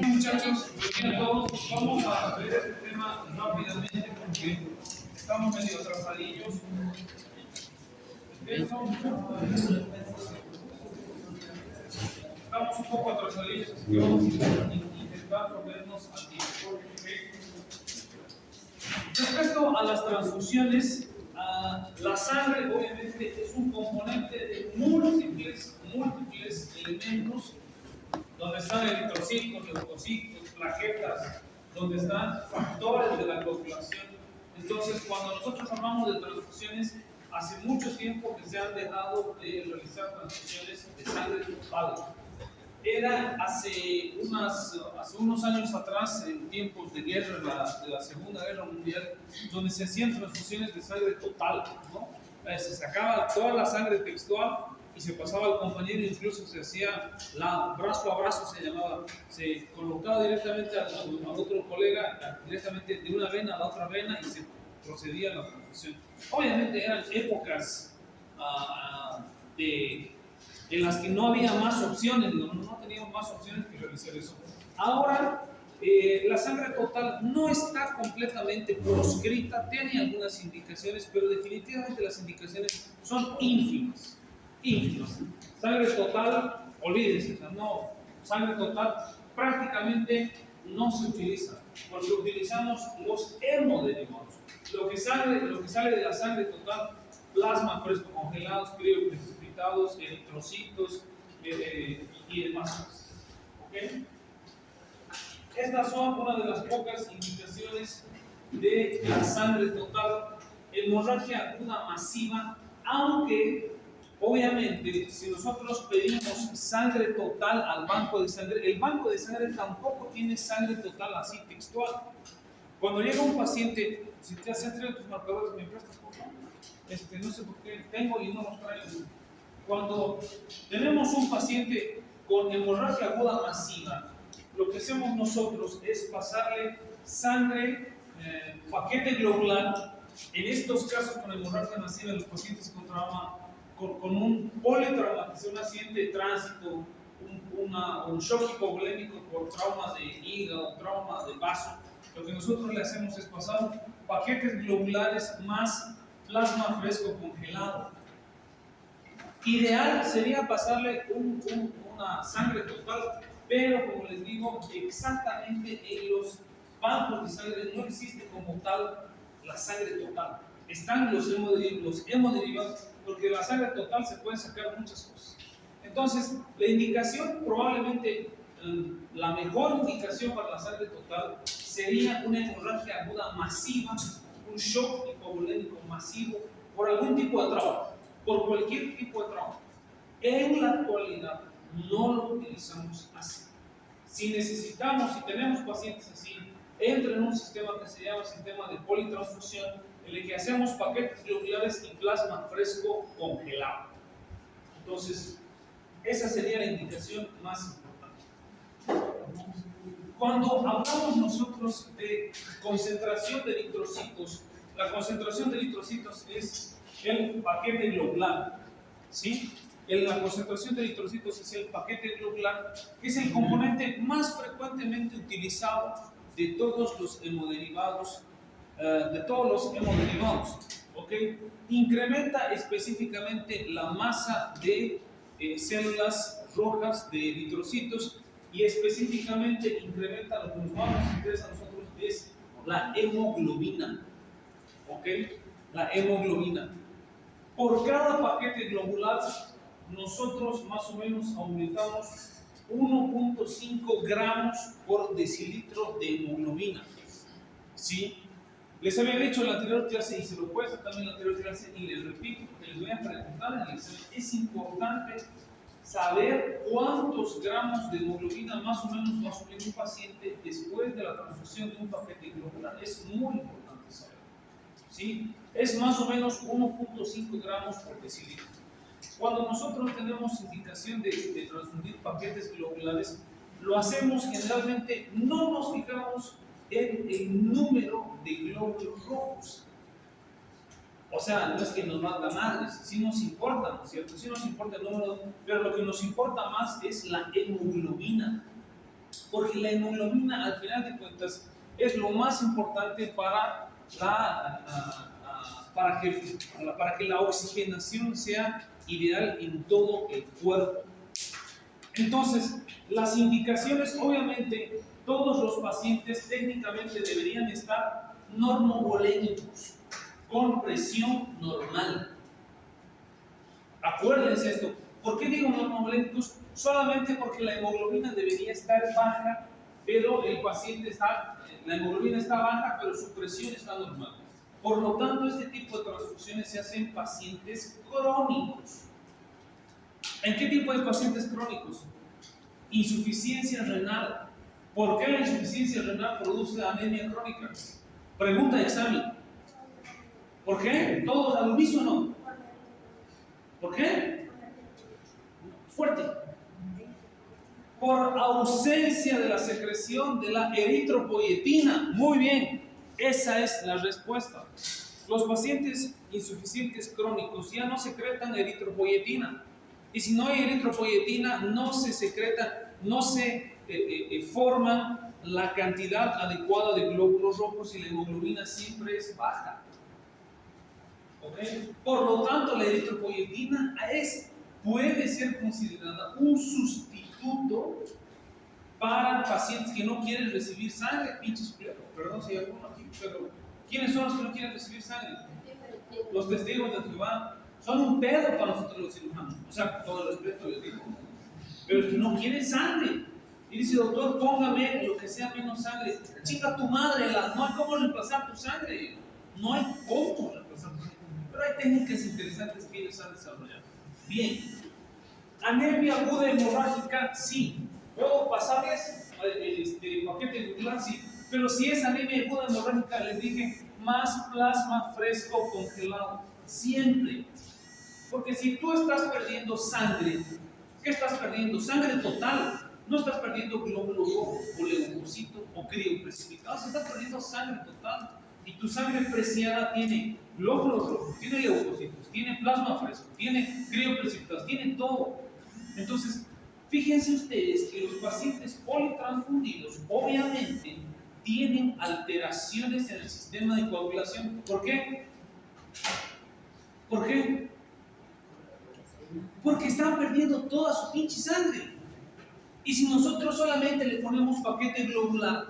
Muchachos, bien a todos, vamos a ver este tema rápidamente porque estamos medio atrasadillos. Estamos un poco atrasadillos, así que vamos a intentar ponernos al tiempo. Respecto a las transfusiones, la sangre obviamente es un componente de múltiples elementos, donde están eritrocitos, leucocitos, plaquetas, donde están factores de la coagulación. Entonces, cuando nosotros hablamos de transfusiones, hace mucho tiempo que se han dejado de realizar transfusiones de sangre total. Era hace unos años atrás, en tiempos de guerra, de la Segunda Guerra Mundial, donde se hacían transfusiones de sangre total, ¿no? Se sacaba toda la sangre textual y se pasaba al compañero, incluso se hacía brazo a brazo, se llamaba, se colocaba directamente a otro colega, directamente de una vena a la otra vena, y se procedía a la transfusión. Obviamente eran épocas en las que no había más opciones, no teníamos más opciones que realizar eso. Ahora, la sangre total no está completamente proscrita, tiene algunas indicaciones, pero definitivamente las indicaciones son ínfimas. Sangre total, olvídense, o sea, no, sangre total prácticamente no se utiliza, porque utilizamos los hemoderivados. Lo que sale de la sangre total: plasma fresco congelados, crioprecipitados, eritrocitos y demás. ¿Okay? Estas son una de las pocas indicaciones de la sangre total. Hemorragia aguda masiva, aunque obviamente si nosotros pedimos sangre total al banco de sangre, el banco de sangre tampoco tiene sangre total así textual. Cuando llega un paciente, si te has traído tus marcadores, ¿me prestas por favor? No sé por qué tengo y no los traigo. Cuando tenemos un paciente con hemorragia aguda masiva, lo que hacemos nosotros es pasarle sangre, paquete globular. En estos casos con hemorragia masiva, los pacientes con trauma, con un politraumatismo, un accidente de tránsito, un shock hipovolémico por trauma de hígado, trauma de vaso, lo que nosotros le hacemos es pasar paquetes globulares más plasma fresco congelado. Ideal sería pasarle una sangre total, pero como les digo, exactamente en los bancos de sangre no existe como tal la sangre total. Están los hemoderivados, porque de la sangre total se pueden sacar muchas cosas. Entonces, la indicación, probablemente la mejor indicación para la sangre total sería una hemorragia aguda masiva, un shock hipovolémico masivo por algún tipo de trauma, por cualquier tipo de trauma. En la actualidad no lo utilizamos así. Si tenemos pacientes así, entra en un sistema que se llama sistema de politransfusión, en el que hacemos paquetes globulares y plasma fresco congelado. Entonces, esa sería la indicación más importante. Cuando hablamos nosotros de concentración de eritrocitos, la concentración de eritrocitos es el paquete globular, ¿sí? La concentración de eritrocitos es el paquete globular, que es el componente más frecuentemente utilizado de todos los hemoderivados, ¿ok? Incrementa específicamente la masa de células rojas de eritrocitos, y específicamente incrementa lo que nos interesa a nosotros, es la hemoglobina, ¿ok? La hemoglobina. Por cada paquete globular, nosotros más o menos aumentamos 1.5 gramos por decilitro de hemoglobina, ¿sí? Les había dicho en la anterior clase, y se lo puedo hacer también en la anterior clase, y les repito, porque les voy a preguntar en el examen. Es importante saber cuántos gramos de hemoglobina más o menos va a subir un paciente después de la transfusión de un paquete globular. Es muy importante saber, ¿sí? Es más o menos 1.5 gramos por decilitro. Cuando nosotros tenemos indicación de transfundir paquetes globulares, lo hacemos generalmente, no nos fijamos en el número de glóbulos rojos. O sea, no es que nos manda madres, sí nos importa, ¿no es cierto? Sí nos importa el número, pero lo que nos importa más es la hemoglobina. Porque la hemoglobina, al final de cuentas, es lo más importante para para que la oxigenación sea ideal en todo el cuerpo. Entonces, las indicaciones, obviamente, todos los pacientes técnicamente deberían estar normovolémicos, con presión normal. Acuérdense esto. ¿Por qué digo normovolémicos? Solamente porque la hemoglobina debería estar baja, pero la hemoglobina está baja, pero su presión está normal. Por lo tanto, este tipo de transfusiones se hacen en pacientes crónicos. ¿En qué tipo de pacientes crónicos? Insuficiencia renal. ¿Por qué la insuficiencia renal produce anemia crónica? Pregunta de examen. ¿Por qué? ¿Todos al unísono? ¿Por qué? Fuerte. Por ausencia de la secreción de la eritropoyetina. Muy bien, esa es la respuesta. Los pacientes insuficientes crónicos ya no secretan eritropoyetina. Y si no hay eritropoyetina, no se secreta, no se forman la cantidad adecuada de glóbulos rojos y la hemoglobina siempre es baja. ¿Okay? Por lo tanto, la eritropoyetina puede ser considerada un sustituto para pacientes que no quieren recibir sangre. Pinches culeros, perdón si hay alguno aquí, pero ¿quiénes son los que no quieren recibir sangre? Los testigos de Jehová. Son un pedo para nosotros los cirujanos. O sea, con todo el respeto les digo. Pero es que no quieren sangre. Y dice, doctor, póngame lo que sea menos sangre. Chica tu madre, no hay cómo reemplazar tu sangre. No hay cómo reemplazar tu sangre. Pero hay técnicas interesantes que ellos han desarrollado. Bien. Anemia aguda hemorrágica, sí. ¿Puedo pasarles paquete glandular? Sí. Pero si es anemia aguda hemorrágica, les dije, más plasma fresco congelado. Siempre. Porque si tú estás perdiendo sangre, ¿qué estás perdiendo? Sangre total. No estás perdiendo glóbulos rojos o leucocitos o crioprecipitados. Estás perdiendo sangre total. Y tu sangre preciada tiene glóbulos rojos, tiene leucocitos, tiene plasma fresco, tiene crioprecipitados, tiene todo. Entonces, fíjense ustedes que los pacientes politransfundidos obviamente tienen alteraciones en el sistema de coagulación. ¿Por qué? ¿Por qué? Porque están perdiendo toda su pinche sangre. Y si nosotros solamente le ponemos paquete globular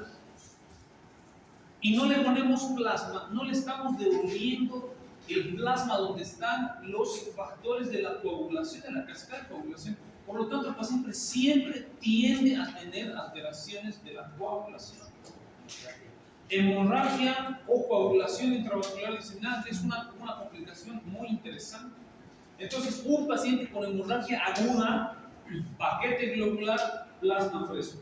y no le ponemos plasma, no le estamos devolviendo el plasma donde están los factores de la coagulación, de la cascada de coagulación. Por lo tanto, el paciente siempre tiende a tener alteraciones de la coagulación. Hemorragia o coagulación intravascular diseminada es una complicación muy interesante. Entonces, un paciente con hemorragia aguda, paquete globular, plasma fresco.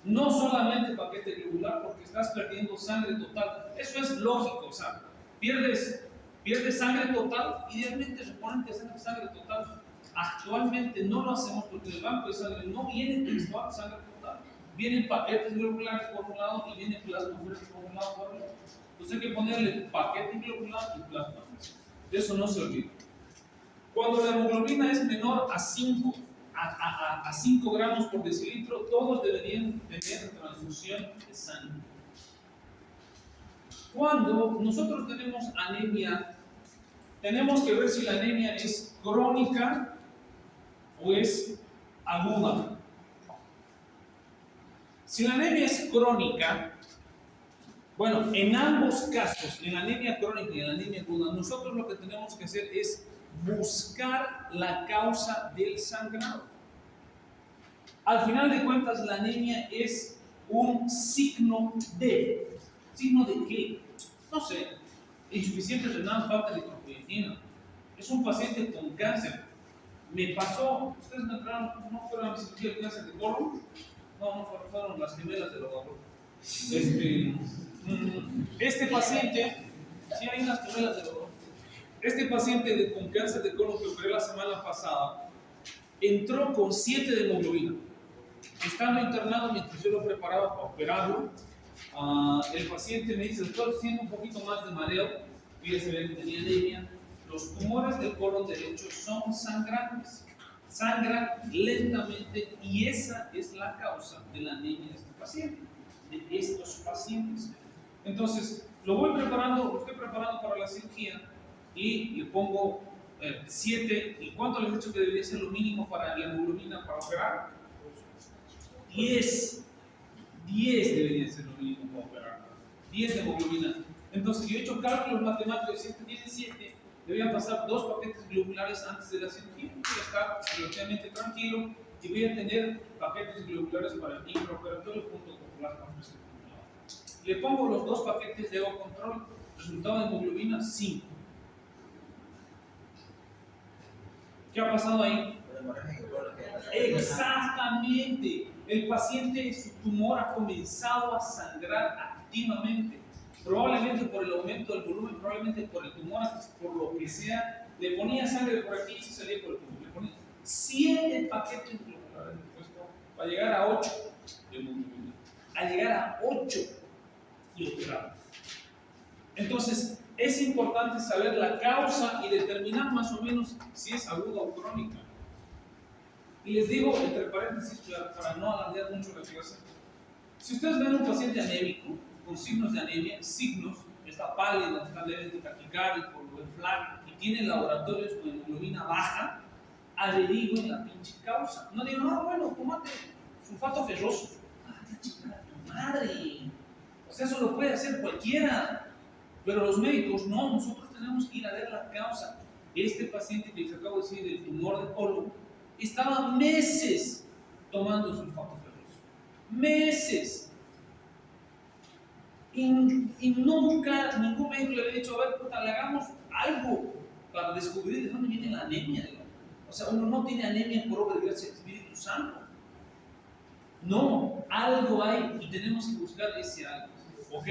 No solamente paquete globular, porque estás perdiendo sangre total. Eso es lógico, o sea, pierdes sangre total, idealmente reponente sangre total. Actualmente no lo hacemos porque el banco de sangre no viene textual sangre total. Vienen paquetes globulares por un lado y viene plasma fresco por un lado por otro. Entonces hay que ponerle paquete globular y plasma fresco. De eso no se olvide. Cuando la hemoglobina es menor a 5 gramos por decilitro, todos deberían tener transfusión de sangre. Cuando nosotros tenemos anemia, tenemos que ver si la anemia es crónica o es aguda. Si la anemia es crónica, bueno, en ambos casos, en la anemia crónica y en la anemia aguda, nosotros lo que tenemos que hacer es buscar la causa del sangrado. Al final de cuentas, la anemia es un signo de. ¿Signo de qué? No sé. Insuficiente renal, falta de eritropoyetina. Es un paciente con cáncer. Me pasó, ustedes me entraron, no fueron a mi cirugía de cáncer de colon, no fueron las gemelas del orador. Este paciente, sí hay unas gemelas del orador. Este paciente con cáncer de colon que operé la semana pasada entró con 7 de hemoglobina. Estando internado, mientras yo lo preparaba para operarlo, el paciente me dice: estoy siendo un poquito más de mareo. Y se ve que tenía anemia. Los tumores del colon derecho son sangrantes. sangra lentamente y esa es la causa de la anemia de este paciente, de estos pacientes. Entonces, lo estoy preparando para la cirugía y le pongo 7. ¿Y cuánto les he dicho que debería ser lo mínimo para la hemoglobina para operar? 10 debería ser lo mínimo para operar. 10 de hemoglobina. Entonces, yo he hecho cálculos matemáticos. Si este tiene 7, deberían pasar 2 paquetes globulares antes de la cirugía. Voy a estar relativamente tranquilo y voy a tener paquetes globulares para el intraoperatorio junto con plasma fresco. Le pongo los 2 paquetes de Evo Control. Resultado de hemoglobina 5. ¿Qué ha pasado ahí? Exactamente. El paciente, su tumor ha comenzado a sangrar activamente. Probablemente por el aumento del volumen, probablemente por el tumor, por lo que sea. Le ponía sangre por aquí y se salía por el tumor. Le ponía 7 paquetes globulares para llegar a 8 de hemoglobina. A llegar a 8 y operar. Entonces, es importante saber la causa y determinar más o menos si es aguda o crónica. Y les digo, entre paréntesis, para no alardear mucho la clase, si ustedes ven un paciente anémico, con signos de anemia, está pálido, está levemente taquicárdico, lo ven flaco y tiene laboratorios con hemoglobina baja, averigüen la pinche causa. No digan, no, bueno, tomate sulfato ferroso. Chica, tu madre. O sea, eso lo puede hacer cualquiera. Pero los médicos no, nosotros tenemos que ir a ver la causa. Este paciente que les acabo de decir del tumor de colon estaba meses tomando sulfato ferroso. Meses. Y nunca ningún médico le había dicho, a ver, puta, le hagamos algo para descubrir de dónde viene la anemia. Digamos. O sea, uno no tiene anemia por obra de gracia del Espíritu Santo. No, algo hay y tenemos que buscar ese algo. ¿Ok?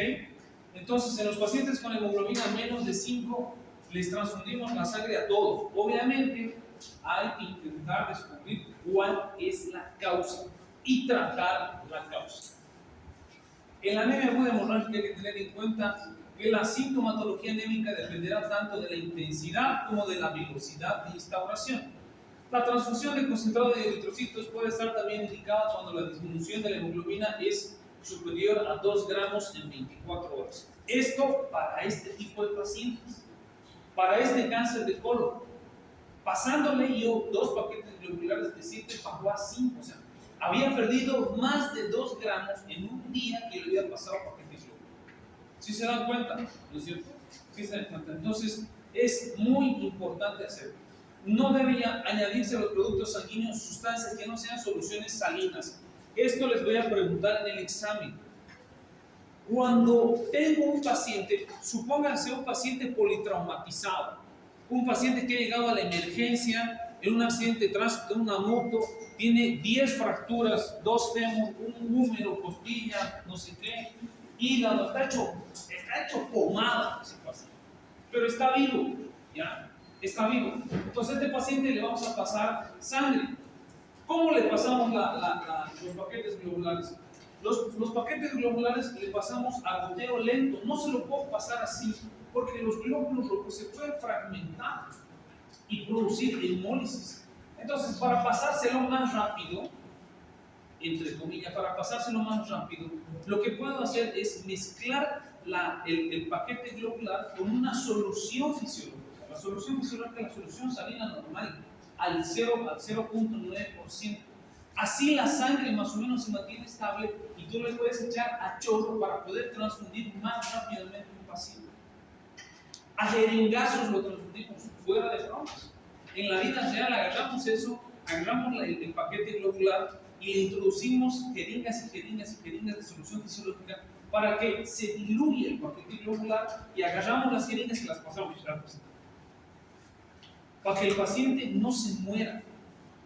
Entonces, en los pacientes con hemoglobina menos de 5, les transfundimos la sangre a todos. Obviamente, hay que intentar descubrir cuál es la causa y tratar la causa. En la anemia aguda hemorrágica hay que tener en cuenta que la sintomatología anémica dependerá tanto de la intensidad como de la velocidad de instauración. La transfusión de concentrado de eritrocitos puede estar también indicada cuando la disminución de la hemoglobina es superior a 2 gramos en 24 horas. Esto para este tipo de pacientes. Para este cáncer de colon, pasándole yo 2 paquetes globulares de 7, bajó a 5. O sea, había perdido más de 2 gramos en un día que le había pasado paquetes globulares. ¿Sí se dan cuenta? ¿No es cierto? ¿Sí se dan cuenta? Entonces, es muy importante hacerlo. No debía añadirse a los productos sanguíneos sustancias que no sean soluciones salinas. Esto les voy a preguntar en el examen. Cuando tengo un paciente, supónganse un paciente politraumatizado, un paciente que ha llegado a la emergencia en un accidente de tránsito, en una moto, tiene 10 fracturas, 2 fémur, un húmero, costilla, no sé qué, hígado, está hecho pomada ese paciente, pero está vivo, ¿ya? Está vivo. Entonces a este paciente le vamos a pasar sangre. ¿Cómo le pasamos los paquetes globulares? Los paquetes globulares le pasamos a goteo lento. No se lo puedo pasar así, porque los glóbulos rojos se pueden fragmentar y producir hemólisis. Entonces, para pasárselo más rápido, entre comillas, lo que puedo hacer es mezclar el paquete globular con una solución fisiológica. La solución fisiológica es la solución salina normal, al 0.9%. Así la sangre más o menos se mantiene estable y tú le puedes echar a chorro para poder transfundir más rápidamente un paciente. A jeringazos lo transfundimos, fuera de bromas. En la vida real agarramos eso, agarramos el paquete globular y le introducimos jeringas y jeringas y jeringas de solución fisiológica para que se diluya el paquete globular y agarramos las jeringas y las pasamos al paciente. Para que el paciente no se muera.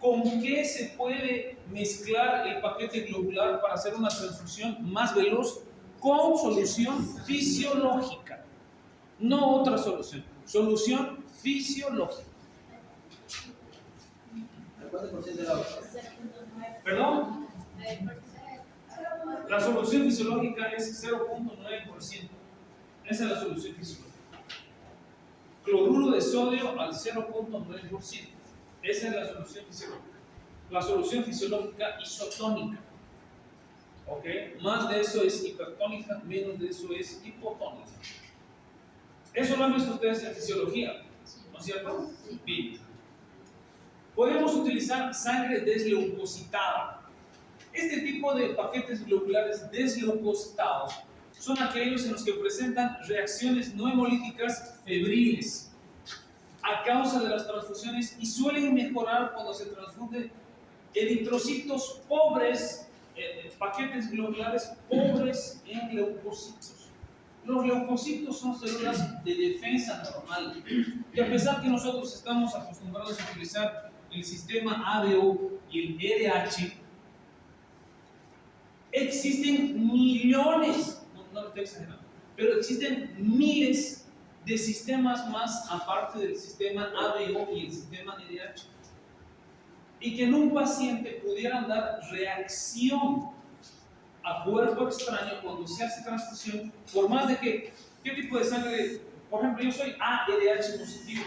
¿Con qué se puede mezclar el paquete globular para hacer una transfusión más veloz? Con solución fisiológica. No otra solución. Solución fisiológica. ¿Cuánto por ciento de agua? ¿Perdón? La solución fisiológica es 0.9%. Esa es la solución fisiológica. Cloruro de sodio al 0.9%. Esa es la solución fisiológica. La solución fisiológica isotónica. ¿Ok? Más de eso es hipertónica, menos de eso es hipotónica. Eso lo han visto ustedes en fisiología, ¿no es cierto? Bien. Podemos utilizar sangre desleucocitada. Este tipo de paquetes globulares desleucocitados son aquellos en los que presentan reacciones no hemolíticas febriles a causa de las transfusiones y suelen mejorar cuando se transfunden eritrocitos pobres, paquetes globulares pobres en leucocitos. Los leucocitos son células de defensa normal. Y a pesar que nosotros estamos acostumbrados a utilizar el sistema ABO y el EDH, existen millones, no estoy exagerando, pero existen miles de sistemas más aparte del sistema ABO y el sistema EDH. Y que en un paciente pudieran dar reacción a cuerpo extraño cuando se hace transfusión, por más de que, ¿qué tipo de sangre? Por ejemplo, yo soy AEDH positivo.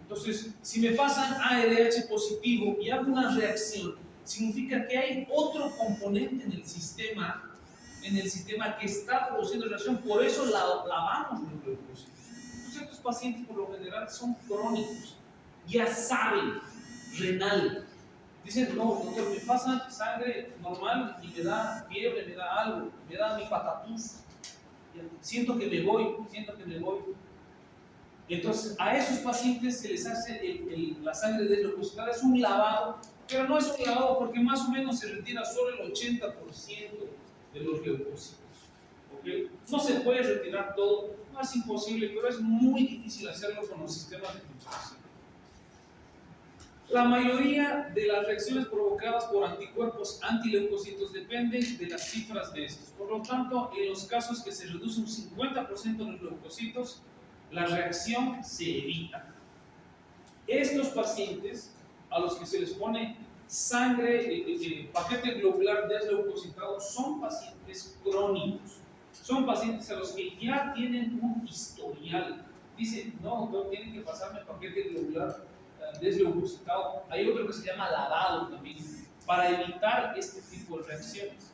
Entonces, si me pasan AEDH positivo y hago una reacción, significa que hay otro componente en el sistema que está produciendo reacción, por eso lavamos los leucocitos. Entonces, estos pacientes por lo general son crónicos, ya saben, renal. Dicen, no, doctor, me pasan sangre normal y me da fiebre, me da algo, me da mi patatús. Siento que me voy. Entonces, a esos pacientes se les hace la sangre desleucocitada, es un lavado, pero no es un lavado porque más o menos se retira solo el 80% de los leucocitos. ¿Okay? No se puede retirar todo, no es imposible, pero es muy difícil hacerlo con los sistemas de filtración. La mayoría de las reacciones provocadas por anticuerpos antileucocitos dependen de las cifras de estos. Por lo tanto, en los casos que se reduce un 50% de los leucocitos, la reacción se evita. Estos pacientes a los que se les pone sangre, paquete globular desleucocitado, son pacientes crónicos. Son pacientes a los que ya tienen un historial. Dicen, no, doctor, tienen que pasarme paquete globular desleucocitado. Hay otro que se llama lavado también, para evitar este tipo de reacciones.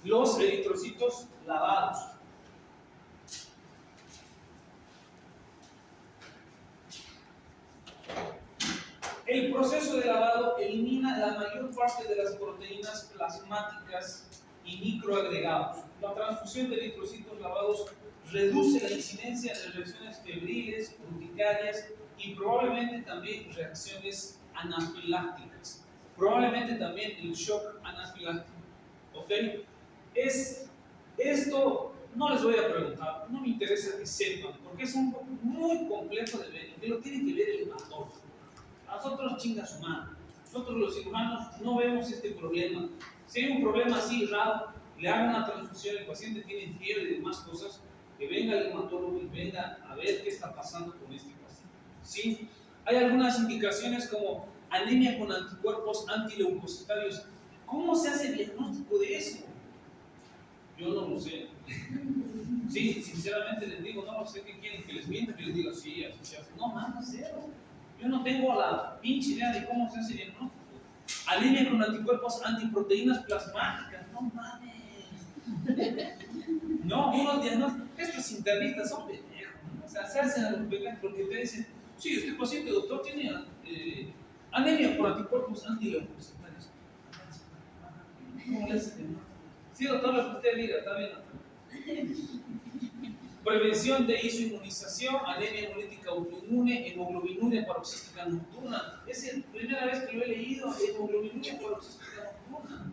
Los eritrocitos lavados. El proceso de lavado elimina la mayor parte de las proteínas plasmáticas y microagregados. La transfusión de eritrocitos lavados reduce la incidencia de reacciones febriles, urticarias y probablemente también reacciones anafilácticas. Probablemente también el shock anafiláctico. ¿Ok? Esto no les voy a preguntar, no me interesa que sepan, porque es un poco muy complejo de ver y que lo tiene que ver el hematólogo. Nosotros chinga su madre. Nosotros los cirujanos no vemos este problema. Si hay un problema así raro, le hagan una transfusión, el paciente tiene fiebre y demás cosas, que venga el hematólogo y venga a ver qué está pasando con este paciente. ¿Sí? Hay algunas indicaciones como anemia con anticuerpos antileucocitarios. ¿Cómo se hace el diagnóstico de eso? Yo no lo sé. Sí, sinceramente les digo, no lo sé. ¿Qué quieren? Que les mienta, que les diga sí, así se hace. No, mames, cero. Yo no tengo la pinche idea de cómo se hace el diagnóstico. Anemia con anticuerpos antiproteínas plasmáticas. No mames. No, unos diagnósticos. Estos internistas son pendejos, ¿no? O sea, se hacen a los pendejos porque te dicen, sí, este paciente, doctor, tiene anemia por anticuerpos antileucocitarios. ¿Cómo le hacen? Sí, doctor, lo que usted diga, está bien. Prevención de isoinmunización, anemia hemolítica autoinmune, hemoglobinúria paroxística nocturna. Es la primera vez que lo he leído, hemoglobinúria paroxística nocturna.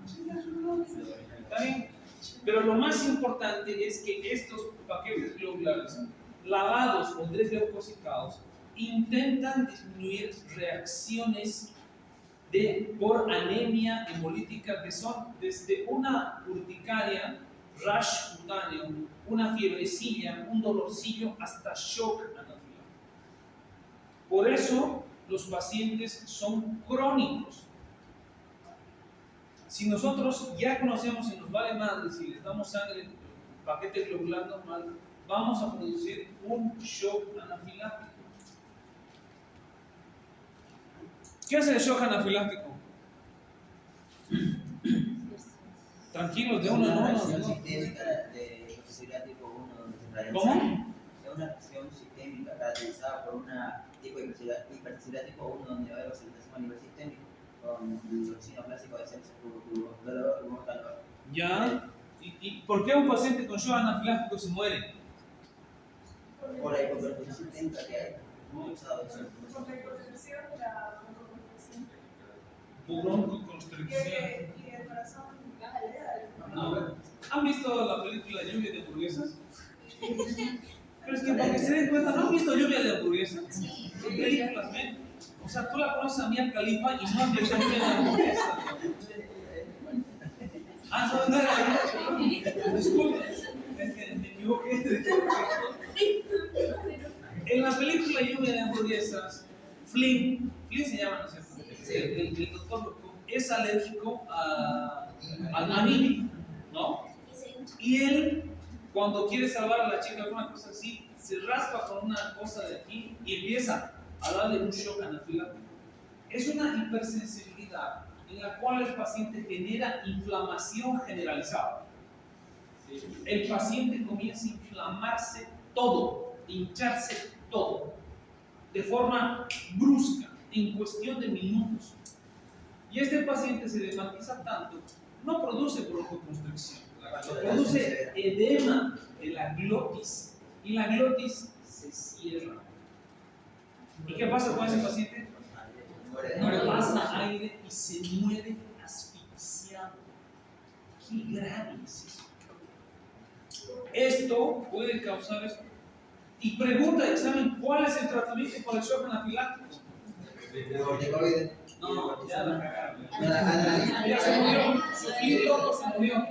¿Está bien? Pero lo más importante es que estos paquetes globulares lavados o desleucocitados intentan disminuir reacciones por anemia hemolítica que son desde una urticaria, rash cutáneo, una fiebrecilla, un dolorcillo, hasta shock anafiláctico. Por eso los pacientes son crónicos. Si nosotros ya conocemos y nos vale madre, si les damos sangre, paquete globular normal, vamos a producir un shock anafiláctico. ¿Qué hace el shock anafiláctico? Tranquilos, de uno en una uno. reacción ¿No? sistémica de toxicidad tipo 1 donde se realiza. ¿Cómo? Es una reacción sistémica caracterizada por una tipo de hipertoxicidad tipo 1 donde hay vasodilatación a nivel sistémico con el toxino clásico de sexo puro calor. Ya. ¿Y por qué un paciente con shock anafiláctico se muere? Por la hipertoxicidad sistémica que hay. Muy usado eso. Porque hay constricción, la broncoconstricción. Broncoconstricción. Y el corazón, la idea No. ¿Han visto la película Lluvia de hamburguesas? Pero es que para que se den cuenta, ¿no han visto Lluvia de hamburguesas? Son películas, ¿ven? O sea, tú la conoces a Mia Khalifa y no has visto Lluvia de hamburguesas. Ah, no era ahí. Disculpe, es que me equivoqué. En la película Lluvia de hamburguesas, Flynn se llama, ¿no es cierto? El doctor es alérgico al maní, ¿no? Y él, cuando quiere salvar a la chica, alguna cosa así, se raspa con una cosa de aquí y empieza a darle un shock anafiláctico. Es una hipersensibilidad en la cual el paciente genera inflamación generalizada. El paciente comienza a inflamarse todo, hincharse todo, de forma brusca, en cuestión de minutos. Y este paciente se dematiza tanto, no produce broncoconstricción, produce edema de la glotis, y la glotis se cierra. ¿Y qué pasa con ese paciente? No le pasa aire y se muere asfixiado. Qué grave es eso. Esto puede causar esto. Y pregunta de examen, ¿cuál es el tratamiento para el shock anafiláctico? Corticoide. No, ya la cagaron. Adrenalina. Ya se murió, su loco se murió.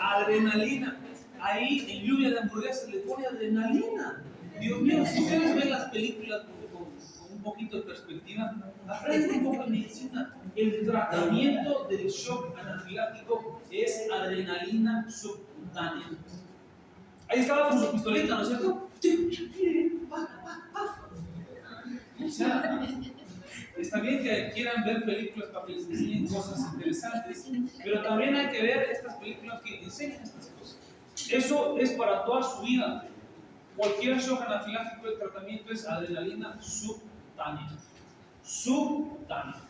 Adrenalina. Ahí en Lluvia de hamburguesas le pone adrenalina. Dios mío, si ustedes ven las películas con un poquito de perspectiva, aprenden un poco de medicina. El tratamiento del shock anafiláctico es adrenalina subcutánea. Ahí estaba con su pistolita, ¿no es cierto? O sea, está bien que quieran ver películas para que les enseñen cosas interesantes, pero también hay que ver estas películas que enseñan estas cosas. Eso es para toda su vida. Cualquier shock anafiláctico, el tratamiento es adrenalina subcutánea. Subcutánea.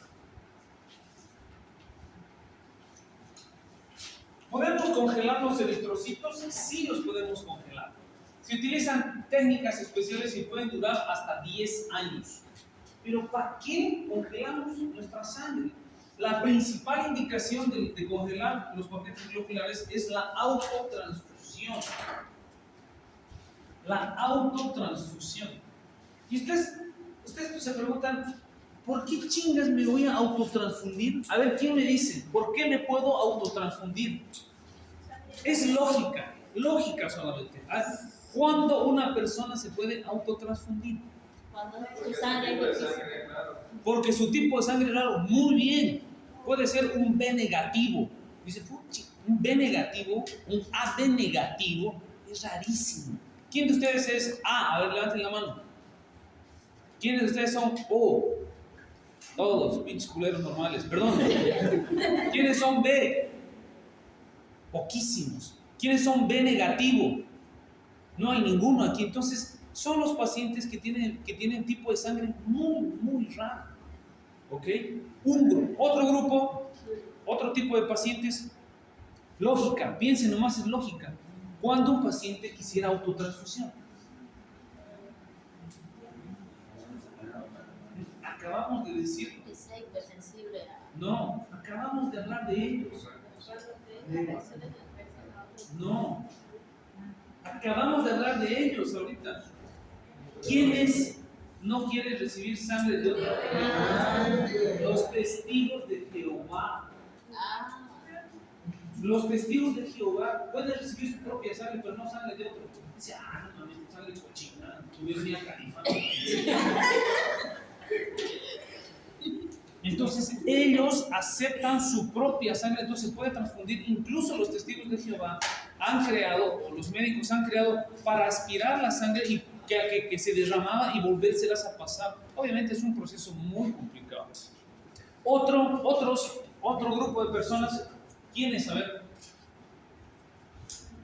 ¿Podemos congelar los eritrocitos? Sí, los podemos congelar. Se utilizan técnicas especiales y pueden durar hasta 10 años. Pero ¿para qué congelamos nuestra sangre? La principal indicación de congelar los paquetes globulares es la autotransfusión. La autotransfusión. Y ustedes se preguntan, ¿por qué chingas me voy a autotransfundir? A ver, ¿quién me dice? ¿Por qué me puedo autotransfundir? Es lógica solamente. ¿Cuándo una persona se puede autotransfundir? Cuando tu sangre es difícil. Porque su tipo de sangre es raro. Muy bien. Puede ser un B negativo. Dice, puchi, un B negativo, un AB negativo, es rarísimo. ¿Quién de ustedes es A? A ver, levanten la mano. ¿Quiénes de ustedes son O? Todos, pinches culeros normales, perdón. ¿Quiénes son B? Poquísimos. ¿Quiénes son B negativo? No hay ninguno aquí. Entonces, son los pacientes que tienen tipo de sangre muy raro. ¿Ok? Un grupo. Otro grupo, otro tipo de pacientes. Lógica, piensen nomás en lógica. ¿Cuándo un paciente quisiera autotransfusión? Acabamos de decir. Que sea hipersensible a... No, acabamos de hablar de ellos. No, acabamos de hablar de ellos ahorita. ¿Quiénes no quieren recibir sangre de otra persona? Los testigos de Jehová. Los testigos de Jehová pueden recibir su propia sangre, pero no sangre de otro. Dice, no mames, sangre cochina, tú ves Mia Khalifa. Entonces ellos aceptan su propia sangre, entonces se puede transfundir. Incluso los testigos de Jehová han creado, o los médicos han creado, para aspirar la sangre y que se derramaba y volvérselas a pasar Obviamente es un proceso muy complicado. Otro grupo de personas, ¿quiénes? A ver,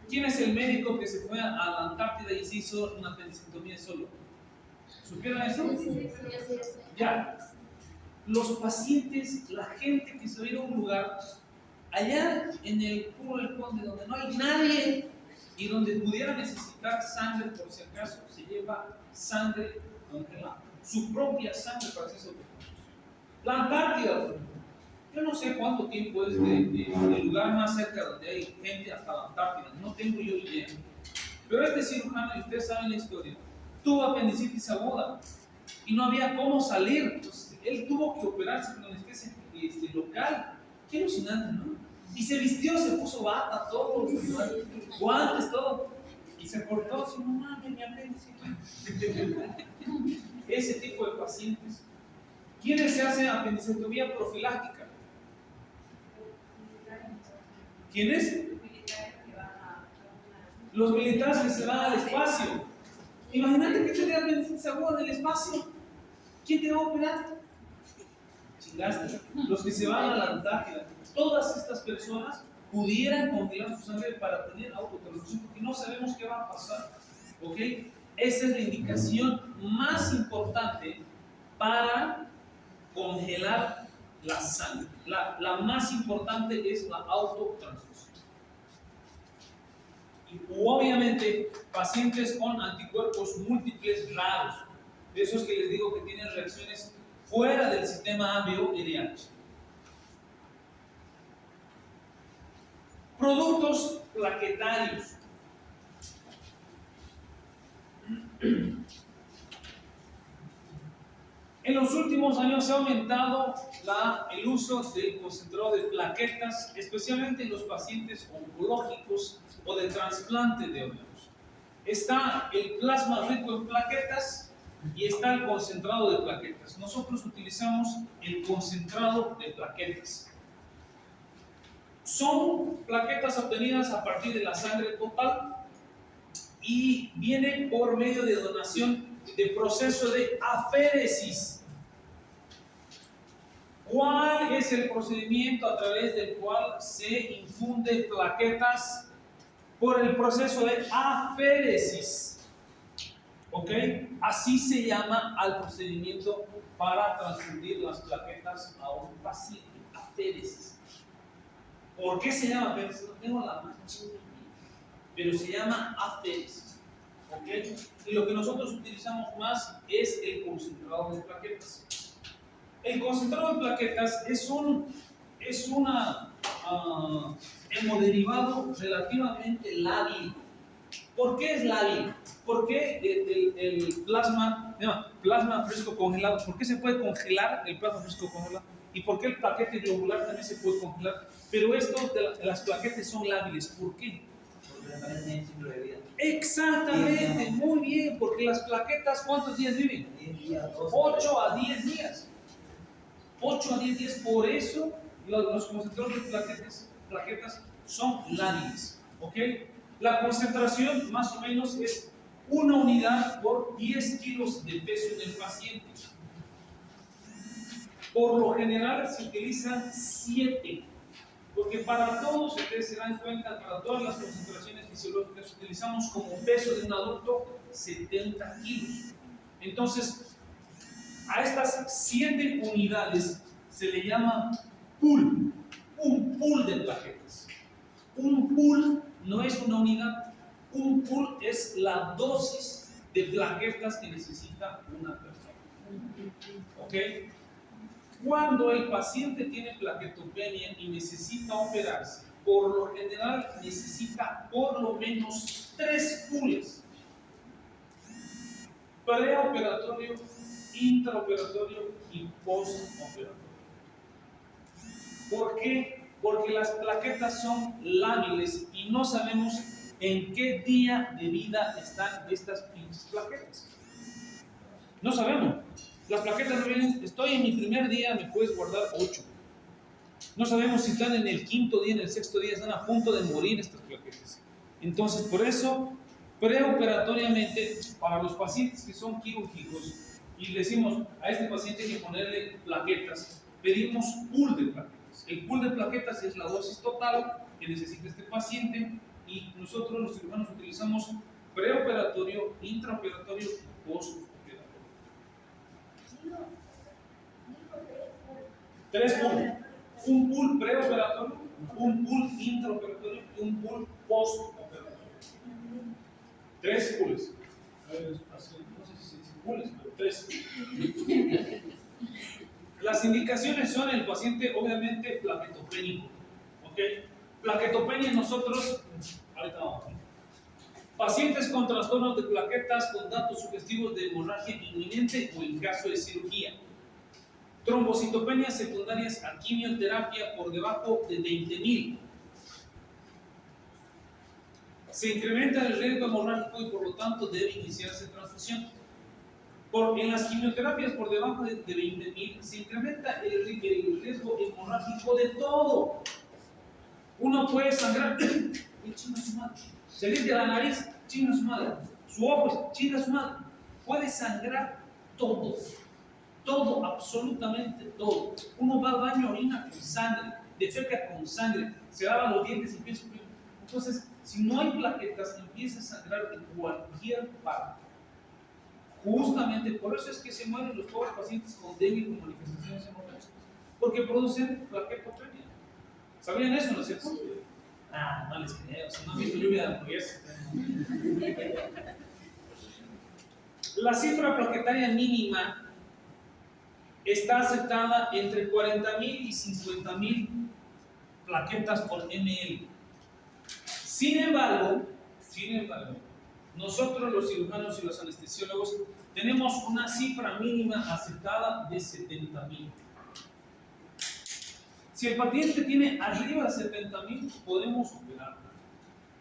¿quién es el médico que se fue a la Antártida y se hizo una apendicectomía solo? ¿Supieron eso? Sí. Ya. Los pacientes, la gente que se va a ir a un lugar, allá en el Curo del Conde, donde no hay nadie y donde pudiera necesitar sangre por si acaso, se lleva sangre congelada, su propia sangre para hacer esa operación. La Antártida, por ejemplo. Yo no sé cuánto tiempo es del lugar más cerca donde hay gente hasta la Antártida, no tengo yo idea. Pero este cirujano, y ustedes saben la historia, tuvo apendicitis aguda y no había cómo salir. Entonces, él tuvo que operarse con anestesia local. Qué alucinante, ¿no? Y se vistió, se puso bata, todo, guantes, todo. Y se cortó, así, no mames, mi apendicitis. Ese tipo de pacientes. ¿Quiénes se hacen apendicectomía profiláctica? ¿Quiénes? Los militares que se van al espacio. Imagínate que te apendicitis aguda en el espacio. ¿Quién te va a operar? Chingaste. Los que se van a la Antártida. Todas estas personas pudieran congelar su sangre para tener autotransfusión, porque no sabemos qué va a pasar. ¿Ok? Esa es la indicación más importante para congelar la sangre. La más importante es la autotransfusión. Y obviamente, pacientes con anticuerpos múltiples raros, de esos que les digo que tienen reacciones fuera del sistema ABO-RH. Productos plaquetarios. En los últimos años se ha aumentado el uso del concentrado de plaquetas, especialmente en los pacientes oncológicos o de trasplante de órganos. Está el plasma rico en plaquetas y está el concentrado de plaquetas. Nosotros utilizamos el concentrado de plaquetas. Son plaquetas obtenidas a partir de la sangre total y vienen por medio de donación de proceso de aféresis. ¿Cuál es el procedimiento a través del cual se infunde plaquetas? Por el proceso de aféresis. ¿Ok? Así se llama al procedimiento para transfundir las plaquetas a un paciente. Aféresis. ¿Por qué se llama aféresis? No tengo la más chingada, pero se llama aféresis. ¿Ok? Y lo que nosotros utilizamos más es el concentrado de plaquetas. El concentrado de plaquetas es un hemoderivado relativamente lábil. ¿Por qué es lábil? ¿Por qué el plasma fresco congelado? ¿Por qué se puede congelar el plasma fresco congelado? ¿Y por qué el plaquete globular también se puede congelar? Pero estos de las plaquetas son lábiles. ¿Por qué? Porque la pared tiene ciclo de vida. Exactamente, muy bien, porque las plaquetas, ¿cuántos días viven? 10 días, 12. 8 a 10 días. 8 a 10 días, por eso los concentrados de plaquetas son lábiles. ¿Ok? La concentración más o menos es 1 unidad por 10 kilos de peso en el paciente. Por lo general se utilizan 7, porque para todos, ustedes se dan cuenta, para todas las concentraciones fisiológicas utilizamos como peso de un adulto 70 kilos. Entonces, a estas 7 unidades se le llama pool, un pool de plaquetas. Un pool no es una unidad, un pool es la dosis de plaquetas que necesita una persona. ¿Ok? Cuando el paciente tiene plaquetopenia y necesita operarse, por lo general necesita por lo menos 3 pools: preoperatorio, intraoperatorio y postoperatorio. ¿Por qué? Porque las plaquetas son lábiles y no sabemos en qué día de vida están estas pinches plaquetas. No sabemos. Las plaquetas no vienen, estoy en mi primer día, me puedes guardar 8. No sabemos si están en el 5.º día, en el 6.º día, están a punto de morir estas plaquetas. Entonces, por eso, preoperatoriamente, para los pacientes que son quirúrgicos, y le decimos a este paciente hay que ponerle plaquetas, pedimos pool de plaquetas. El pool de plaquetas es la dosis total que necesita este paciente y nosotros los cirujanos utilizamos preoperatorio, intraoperatorio y postoperatorio. Tres pools. Un pool preoperatorio, un pool intraoperatorio y un pool postoperatorio. Tres pools. No sé si se dicen pools, pero tres. Las indicaciones son el paciente, obviamente, plaquetopénico. ¿Ok? Plaquetopenia nosotros, ahorita vamos. Pacientes con trastornos de plaquetas con datos sugestivos de hemorragia inminente o en caso de cirugía. Trombocitopenias secundarias a quimioterapia por debajo de 20.000. Se incrementa el riesgo hemorrágico y por lo tanto debe iniciarse transfusión. En las quimioterapias por debajo de 20.000 se incrementa el riesgo hemorrágico de todo. Uno puede sangrar, y chinga su madre. Se limpia la nariz, chinga su madre. Su ojo, chinga su madre. Puede sangrar todo. Todo, absolutamente todo. Uno va al baño, orina con sangre, defeca con sangre, se lava los dientes y empieza a sufrir. Entonces, si no hay plaquetas, empieza a sangrar de cualquier parte. Justamente por eso es que se mueren los pobres pacientes con dengue con manifestaciones hemorrágicas, porque producen plaquetopenia. ¿Sabían eso, no es cierto? Ah, no les creo, si no han visto lluvia de hamburguesas. La cifra plaquetaria mínima está aceptada entre 40.000 y 50.000 plaquetas por ml. Sin embargo, nosotros los cirujanos y los anestesiólogos tenemos una cifra mínima aceptada de 70.000. Si el paciente tiene arriba de 70.000, podemos operarlo.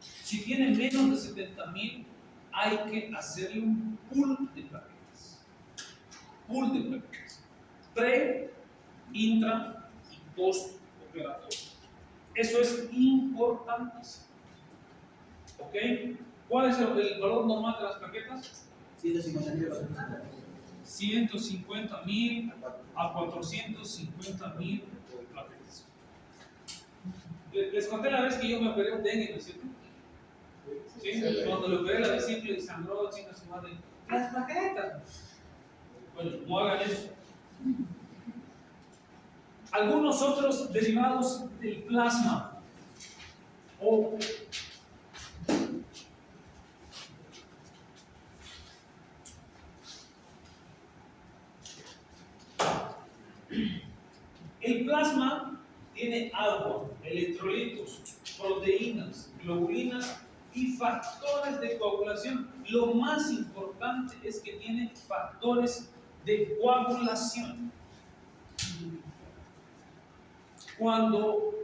Si tiene menos de 70.000, hay que hacerle un pool de plaquetas. Pool de plaquetas. Pre, intra y post operatorio. Eso es importantísimo. ¿Ok? ¿Cuál es el valor normal de las plaquetas? 150.000 a 450.000 plaquetas. Les conté la vez que yo me operé un dengue, ¿no es cierto? ¿Sí? Sí. Cuando le operé la vez simple sangró, chinga su madre. Las plaquetas. Bueno, no hagan eso. Algunos otros derivados del plasma o el plasma tiene agua, electrolitos, proteínas, globulinas y factores de coagulación. Lo más importante es que tiene factores de coagulación. Cuando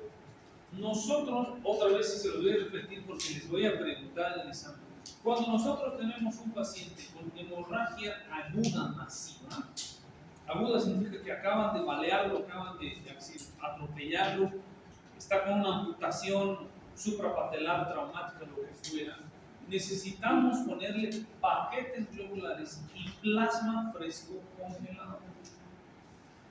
nosotros, otra vez se lo voy a repetir porque les voy a preguntar en el examen, cuando nosotros tenemos un paciente con hemorragia aguda masiva, aguda significa que acaban de balearlo, acaban de atropellarlo, está con una amputación suprapatelar traumática, lo que fuera, necesitamos ponerle paquetes globulares y plasma fresco congelado.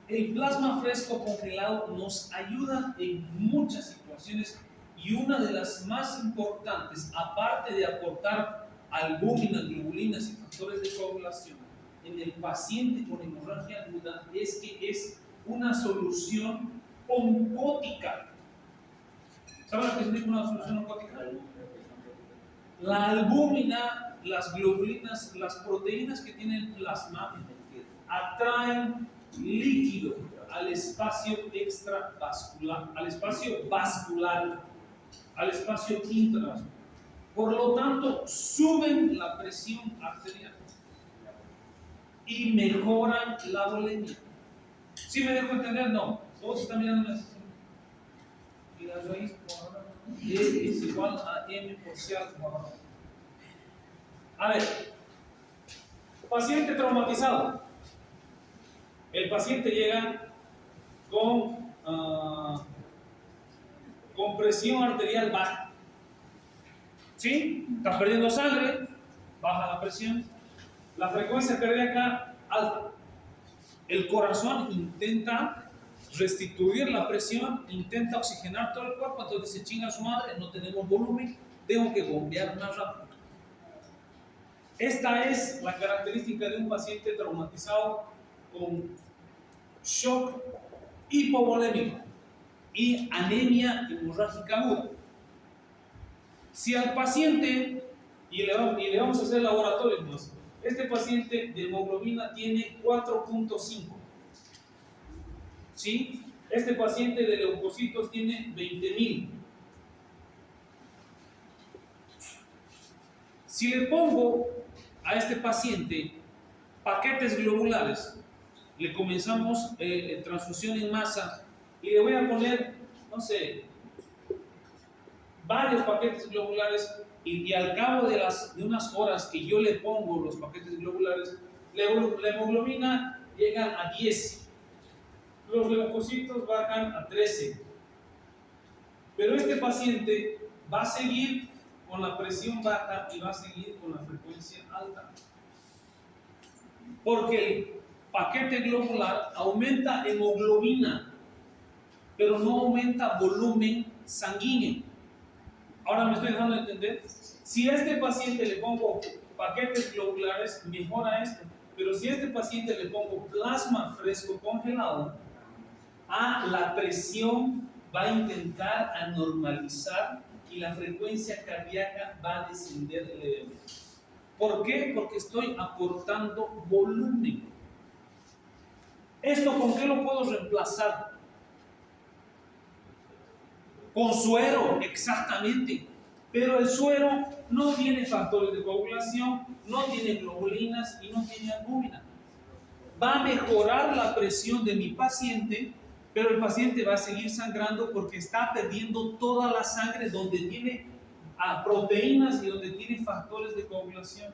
El plasma fresco congelado nos ayuda en muchas situaciones y una de las más importantes, aparte de aportar albúmina, globulinas y factores de coagulación en el paciente con hemorragia aguda, es que es una solución oncótica. ¿Saben lo que significa una solución oncótica? La albúmina, las globulinas, las proteínas que tiene el plasma atraen líquido al espacio extravascular, al espacio vascular, al espacio intravascular. Por lo tanto, suben la presión arterial y mejoran la volemia. ¿Sí me dejo entender? No. Todos están mirando una sesión. Y la raíz cuadrada es igual a m por c al cuadrado. A ver, paciente traumatizado. El paciente llega con presión arterial baja. ¿Sí? Está perdiendo sangre, baja la presión. La frecuencia cardíaca alta. El corazón intenta restituir la presión, intenta oxigenar todo el cuerpo, entonces se chinga su madre, no tenemos volumen, tengo que bombear más rápido. Esta es la característica de un paciente traumatizado con shock hipovolémico y anemia hemorrágica aguda. Si al paciente, y le vamos a hacer laboratorios más, este paciente de hemoglobina tiene 4.5, ¿sí? Este paciente de leucocitos tiene 20.000. Si le pongo a este paciente paquetes globulares, le comenzamos transfusión en masa y le voy a poner, no sé, varios paquetes globulares y al cabo de unas horas que yo le pongo los paquetes globulares, la hemoglobina llega a 10, los leucocitos bajan a 13, pero este paciente va a seguir con la presión baja y va a seguir con la frecuencia alta, porque el paquete globular aumenta hemoglobina, pero no aumenta volumen sanguíneo. Ahora me estoy dejando entender. Si a este paciente le pongo paquetes globulares, mejora esto. Pero si a este paciente le pongo plasma fresco congelado, la presión va a intentar anormalizar y la frecuencia cardíaca va a descender levemente. ¿Por qué? Porque estoy aportando volumen. ¿Esto con qué lo puedo reemplazar? Con suero, exactamente. Pero el suero no tiene factores de coagulación, no tiene globulinas y no tiene albúmina. Va a mejorar la presión de mi paciente, pero el paciente va a seguir sangrando porque está perdiendo toda la sangre donde tiene proteínas y donde tiene factores de coagulación.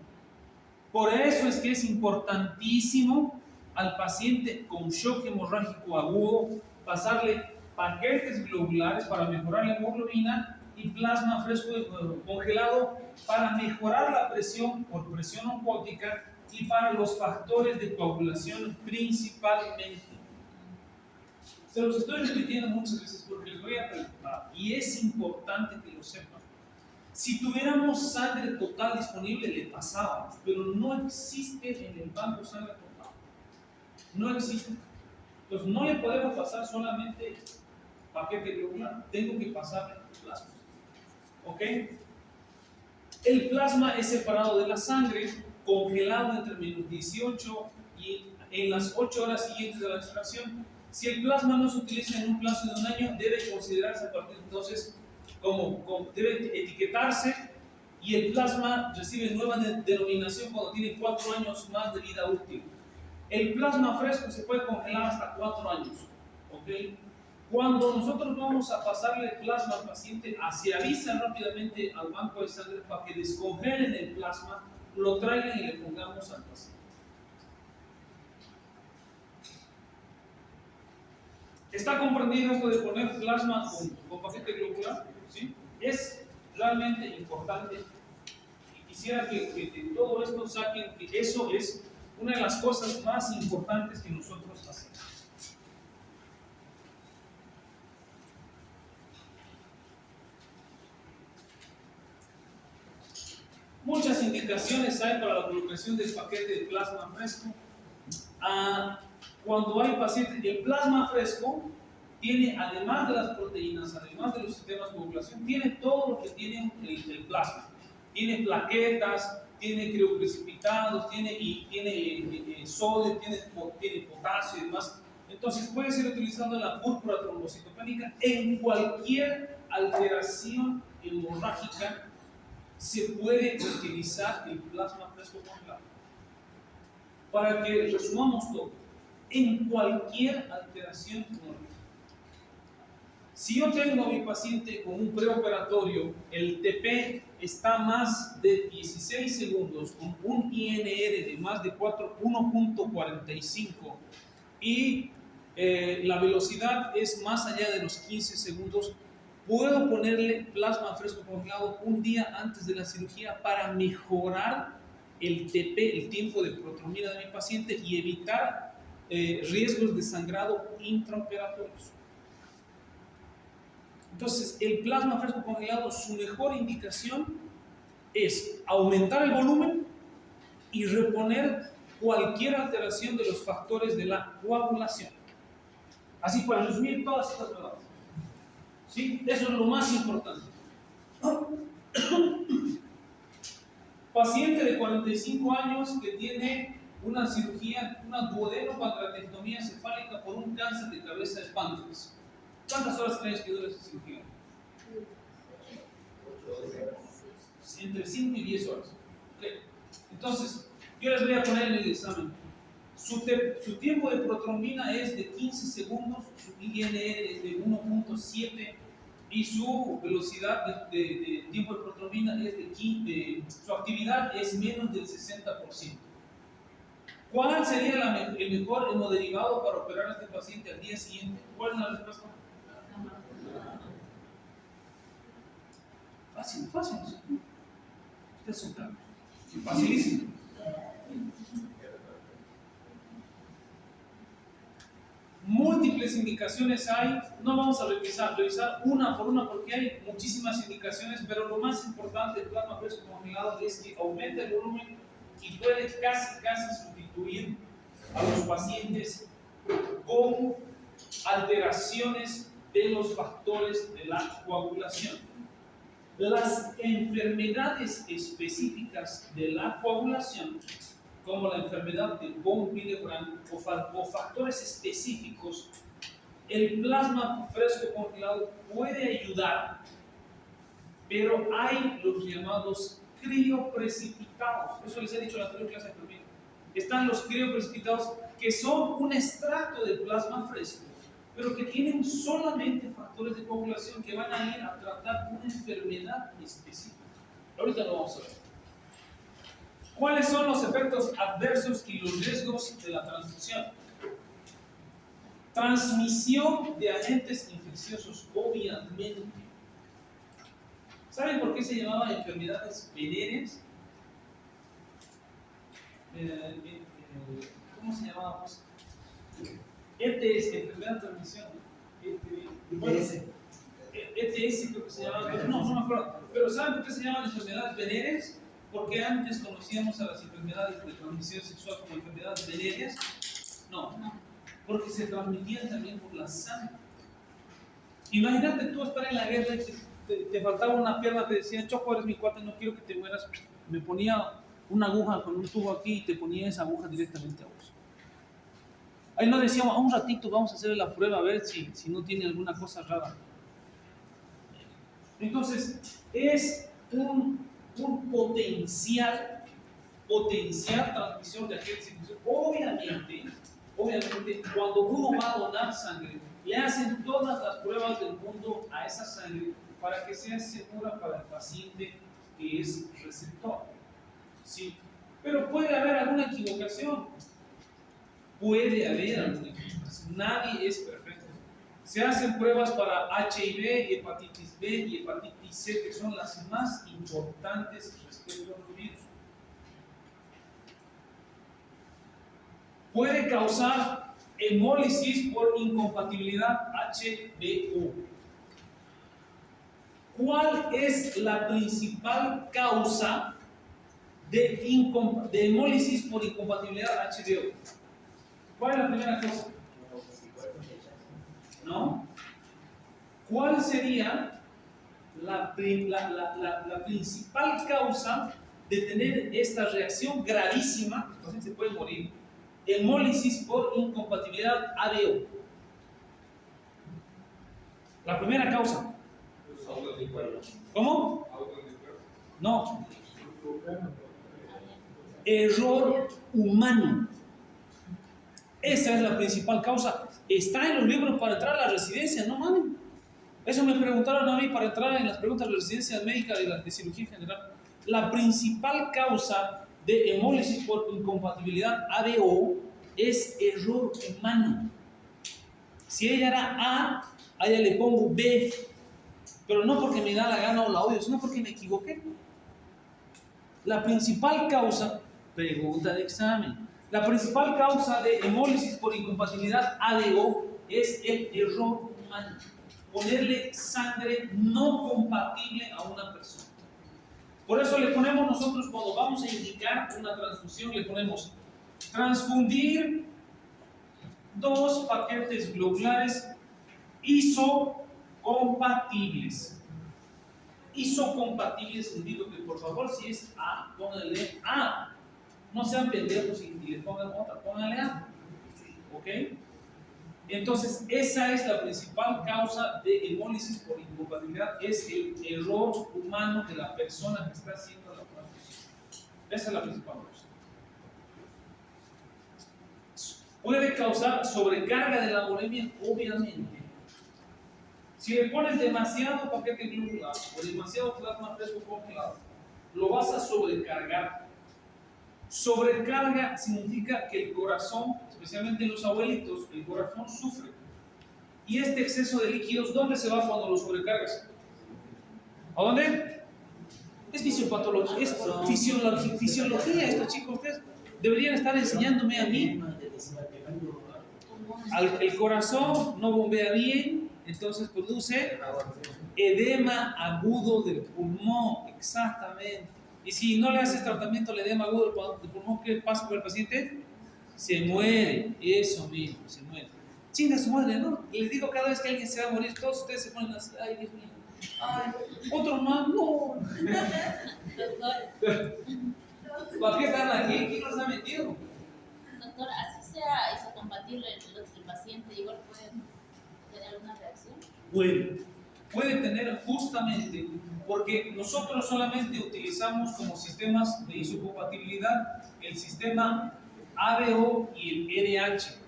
Por eso es que es importantísimo al paciente con shock hemorrágico agudo pasarle paquetes globulares para mejorar la hemoglobina y plasma fresco congelado para mejorar la presión por presión oncótica y para los factores de coagulación principalmente. Se los estoy repitiendo muchas veces porque les voy a preguntar y es importante que lo sepan. Si tuviéramos sangre total disponible le pasábamos, pero no existe en el banco sangre total. No existe. Entonces no le podemos pasar solamente paquete globular, tengo que pasarle plasma. ¿Ok? El plasma es separado de la sangre, congelado entre menos 18 y en las 8 horas siguientes de la extracción. Si el plasma no se utiliza en un plazo de un año, debe considerarse a partir de entonces debe etiquetarse y el plasma recibe nueva denominación cuando tiene 4 años más de vida útil. El plasma fresco se puede congelar hasta 4 años. ¿Ok? Cuando nosotros vamos a pasarle plasma al paciente, se avisa rápidamente al banco de sangre para que descongelen el plasma, lo traigan y le pongamos al paciente. ¿Está comprendido esto de poner plasma con paquete globular? ¿Sí? Es realmente importante y quisiera que de todo esto saquen que eso es una de las cosas más importantes que nosotros hacemos. Muchas indicaciones hay para la colocación del paquete de plasma fresco. Cuando hay pacientes, el plasma fresco tiene, además de las proteínas, además de los sistemas de coagulación, tiene todo lo que tiene el plasma. Tiene plaquetas, tiene crioprecipitados, tiene sodio, tiene potasio y demás. Entonces puede ser utilizado en la púrpura trombocitopénica. En cualquier alteración hemorrágica se puede utilizar el plasma fresco congelado. Para que resumamos todo, en cualquier alteración hemorrágica. Si yo tengo a mi paciente con un preoperatorio, el TP está más de 16 segundos, con un INR de más de 1.45 y la velocidad es más allá de los 15 segundos, puedo ponerle plasma fresco congelado un día antes de la cirugía para mejorar el TP, el tiempo de protromina de mi paciente y evitar riesgos de sangrado intraoperatorios. Entonces, el plasma fresco congelado, su mejor indicación es aumentar el volumen y reponer cualquier alteración de los factores de la coagulación. Así para resumir todas estas palabras. ¿Sí? Eso es lo más importante. Paciente de 45 años que tiene una cirugía, una duodenopancreatectomía cefálica por un cáncer de cabeza de páncreas. ¿Cuántas horas crees que dura esa cirugía? Entre 5 y 10 horas. Okay. Entonces, yo les voy a poner en el examen. Su tiempo de protrombina es de 15 segundos, su INR es de 1.7 y su velocidad de tiempo de protrombina es de 15, su actividad es menos del 60%. ¿Cuál sería el mejor hemoderivado para operar a este paciente al día siguiente? ¿Cuál es la respuesta? Fácil, fácil. Ustedes son claros. Facilísimo. Múltiples indicaciones hay, no vamos a revisar una por una porque hay muchísimas indicaciones, pero lo más importante del plasma fresco congelado es que aumenta el volumen y puede casi sustituir a los pacientes con alteraciones de los factores de la coagulación. Las enfermedades específicas de la coagulación, como la enfermedad de von Willebrand o factores específicos, el plasma fresco congelado puede ayudar, pero hay los llamados crioprecipitados. Eso les he dicho en la anterior clase de enfermería. Están los crioprecipitados que son un extracto de plasma fresco, pero que tienen solamente factores de coagulación que van a ir a tratar una enfermedad específica. Ahorita lo vamos a ver. ¿Cuáles son los efectos adversos y los riesgos de la transfusión? Transmisión de agentes infecciosos, obviamente. ¿Saben por qué se llamaban enfermedades venéreas? ¿Cómo se llamaba? ETS, enfermedad de transmisión. ETS creo que se llamaba, no me acuerdo. Pero ¿saben por qué se llaman enfermedades venéreas? Porque antes conocíamos a las enfermedades de transmisión sexual como enfermedades venéreas. No, porque se transmitían también por la sangre. Imagínate tú estar en la guerra y te faltaba una pierna, te decían, Choco, eres mi cuate, no quiero que te mueras. Me ponía una aguja con un tubo aquí y te ponía esa aguja directamente a vos. Ahí no decíamos, un ratito vamos a hacer la prueba a ver si no tiene alguna cosa rara. Entonces, es un potencial transmisión de agentes infecciosos. Obviamente, cuando uno va a donar sangre, le hacen todas las pruebas del mundo a esa sangre para que sea segura para el paciente que es receptor. ¿Sí? Pero puede haber alguna equivocación. Nadie es perfecto. Se hacen pruebas para HIV, hepatitis B y hepatitis C, que son las más importantes respecto a los virus. Puede causar hemólisis por incompatibilidad HBO. ¿Cuál es la principal causa de hemólisis por incompatibilidad HBO? ¿Cuál es la primera causa? ¿No? ¿Cuál sería la principal causa de tener esta reacción gravísima? El paciente se puede morir. Hemólisis por incompatibilidad HBO. La primera causa. ¿Cómo? No. Error humano. Esa es la principal causa. Está en los libros para entrar a la residencia, no mames. Eso me preguntaron a mí para entrar en las preguntas de residencia médica de cirugía general. La principal causa de hemólisis por incompatibilidad HBO es error humano. Si ella era a ella le pongo B, pero no porque me da la gana o la odio, sino porque me equivoqué. La principal causa, pregunta de examen, La principal causa de hemólisis por incompatibilidad ADO es el error humano. Ponerle sangre no compatible a una persona. Por eso le ponemos nosotros, cuando vamos a indicar una transfusión, le ponemos transfundir 2 paquetes globulares isocompatibles. Isocompatibles, les digo que por favor, si es A, pónganle A. No sean pendejos y le pongan otra, pónganle A. ¿Ok? Entonces, esa es la principal causa de hemólisis por incompatibilidad, es el error humano de la persona que está haciendo la transfusión. Esa es la principal causa. Puede causar sobrecarga de la volemia, obviamente. Si le pones demasiado paquete glucular o demasiado plasma fresco congelado, lo vas a sobrecargar. Sobrecarga significa que el corazón, especialmente en los abuelitos, el corazón sufre. Y este exceso de líquidos, ¿dónde se va cuando lo sobrecargas? ¿A dónde? Es fisiopatología, es fisiología esto, chicos. Ustedes deberían estar enseñándome a mí. El corazón no bombea bien, entonces produce edema agudo del pulmón, exactamente. Y si no le haces tratamiento al edema agudo del pulmón, ¿qué pasa con el paciente? Se muere, eso mismo, se muere. Chinga su madre, ¿no? Les digo cada vez que alguien se va a morir, todos ustedes se ponen así, ay Dios mío, ay, otro más, no. ¿Para qué están aquí? ¿Quién los ha metido? Doctor, así sea isocompatible el paciente, igual puede tener alguna reacción. Puede tener justamente, porque nosotros solamente utilizamos como sistemas de isocompatibilidad el sistema ABO y el EDH,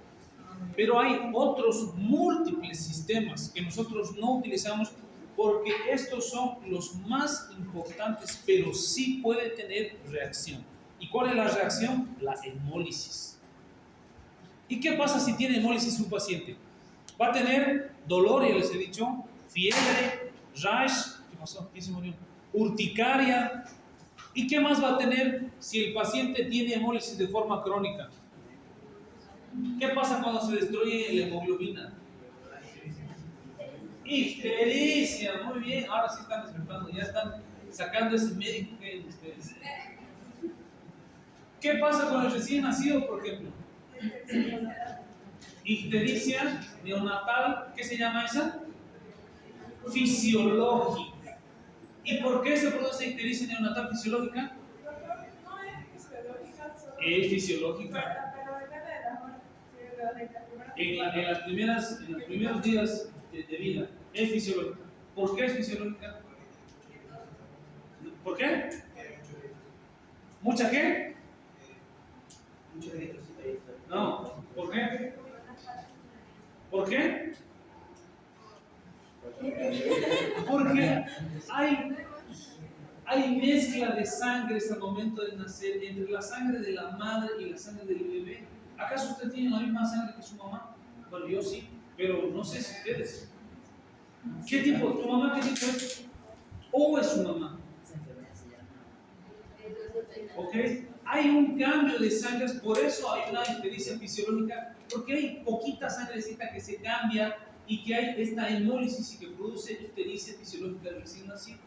pero hay otros múltiples sistemas que nosotros no utilizamos porque estos son los más importantes, pero sí puede tener reacción. ¿Y cuál es la reacción? La hemólisis. ¿Y qué pasa si tiene hemólisis un paciente? Va a tener dolor, ya les he dicho, fiebre, rash, ¿qué pasó? ¿Quién se murió? Urticaria. ¿Y qué más va a tener si el paciente tiene hemólisis de forma crónica? ¿Qué pasa cuando se destruye la hemoglobina? Ictericia, muy bien, ahora sí están despertando, ya están sacando ese médico que hay en ustedes. ¿Qué pasa con el recién nacido, por ejemplo? Ictericia neonatal, ¿qué se llama esa? Fisiológica. ¿Y por qué se produce ictericia neonatal fisiológica? No es fisiológica, solo. Es fisiológica. Pero depende de las horas. En los primeros días de vida es fisiológica. ¿Por qué es fisiológica? ¿Por qué? ¿Mucha qué? Muchos gritos. No, ¿por qué? ¿Por qué? Porque hay mezcla de sangres al momento de nacer entre la sangre de la madre y la sangre del bebé. ¿Acaso usted tiene la misma sangre que su mamá? Bueno, yo sí, pero no sé si ustedes. ¿Qué tipo? ¿Tu mamá qué tipo es? ¿O es su mamá? ¿Ok? Hay un cambio de sangres, por eso hay una ictericia fisiológica, porque hay poquita sangrecita que se cambia y que hay esta hemólisis y que produce ictericia fisiológica del recién nacido.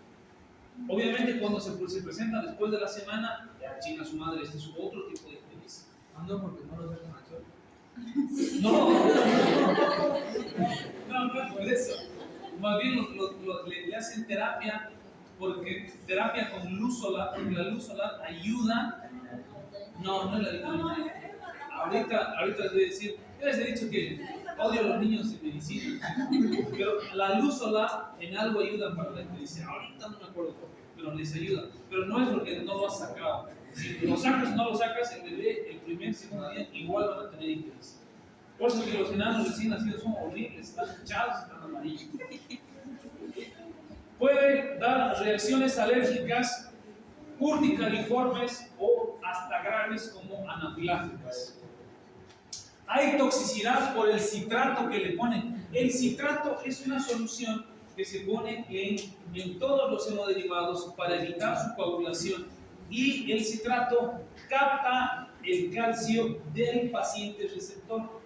Obviamente cuando se presenta después de la semana, ya chinga su madre, este es otro tipo de ictericia. No, porque no lo sacan al sol. No es por eso. Más bien le hacen terapia, porque terapia con luz solar, porque la luz solar ayuda. No es la vitamina E. Ahorita les voy a decir, yo les he dicho que odio a los niños en medicina, pero la luz solar en algo ayuda para la ictericia. Ahorita no me acuerdo por qué, pero les ayuda. Pero no es porque no lo has sacado. Si lo sacas o no lo sacas, el bebé el primer segundo día igual van a tener ictericia. Por eso que los enanos recién nacidos son horribles, están hinchados, están amarillos. Puede dar reacciones alérgicas urticariformes o hasta graves como anafilácticas. Hay toxicidad por el citrato que le ponen. El citrato es una solución que se pone en todos los hemoderivados para evitar su coagulación. Y el citrato capta el calcio del paciente receptor.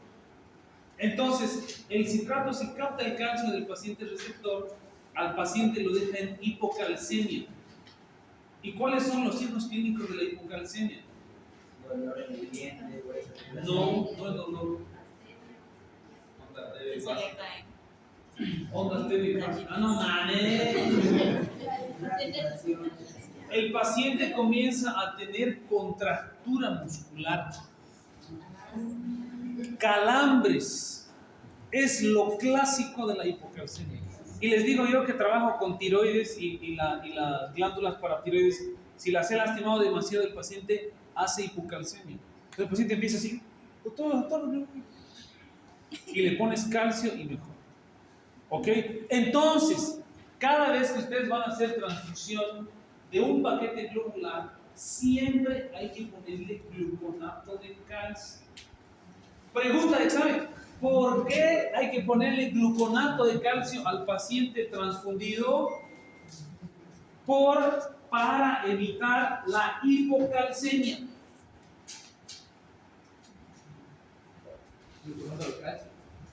Entonces, el citrato, si capta el calcio del paciente receptor, al paciente lo deja en hipocalcemia. ¿Y cuáles son los signos clínicos de la hipocalcemia? Dolor en el diente, hueso. No es dolor. Que se le caen. Ondas térmicas. Ah, no mames. El paciente comienza a tener contractura muscular, calambres. Es lo clásico de la hipocalcemia. Y les digo yo que trabajo con tiroides y las glándulas paratiroides. Si las he lastimado demasiado, el paciente hace hipocalcemia. Entonces el paciente empieza así, y le pones calcio y mejor. ¿Ok? Entonces, cada vez que ustedes van a hacer transfusión de un paquete globular, siempre hay que ponerle gluconato de calcio. Pregunta de examen: ¿por qué hay que ponerle gluconato de calcio al paciente transfundido? Para evitar la hipocalcemia.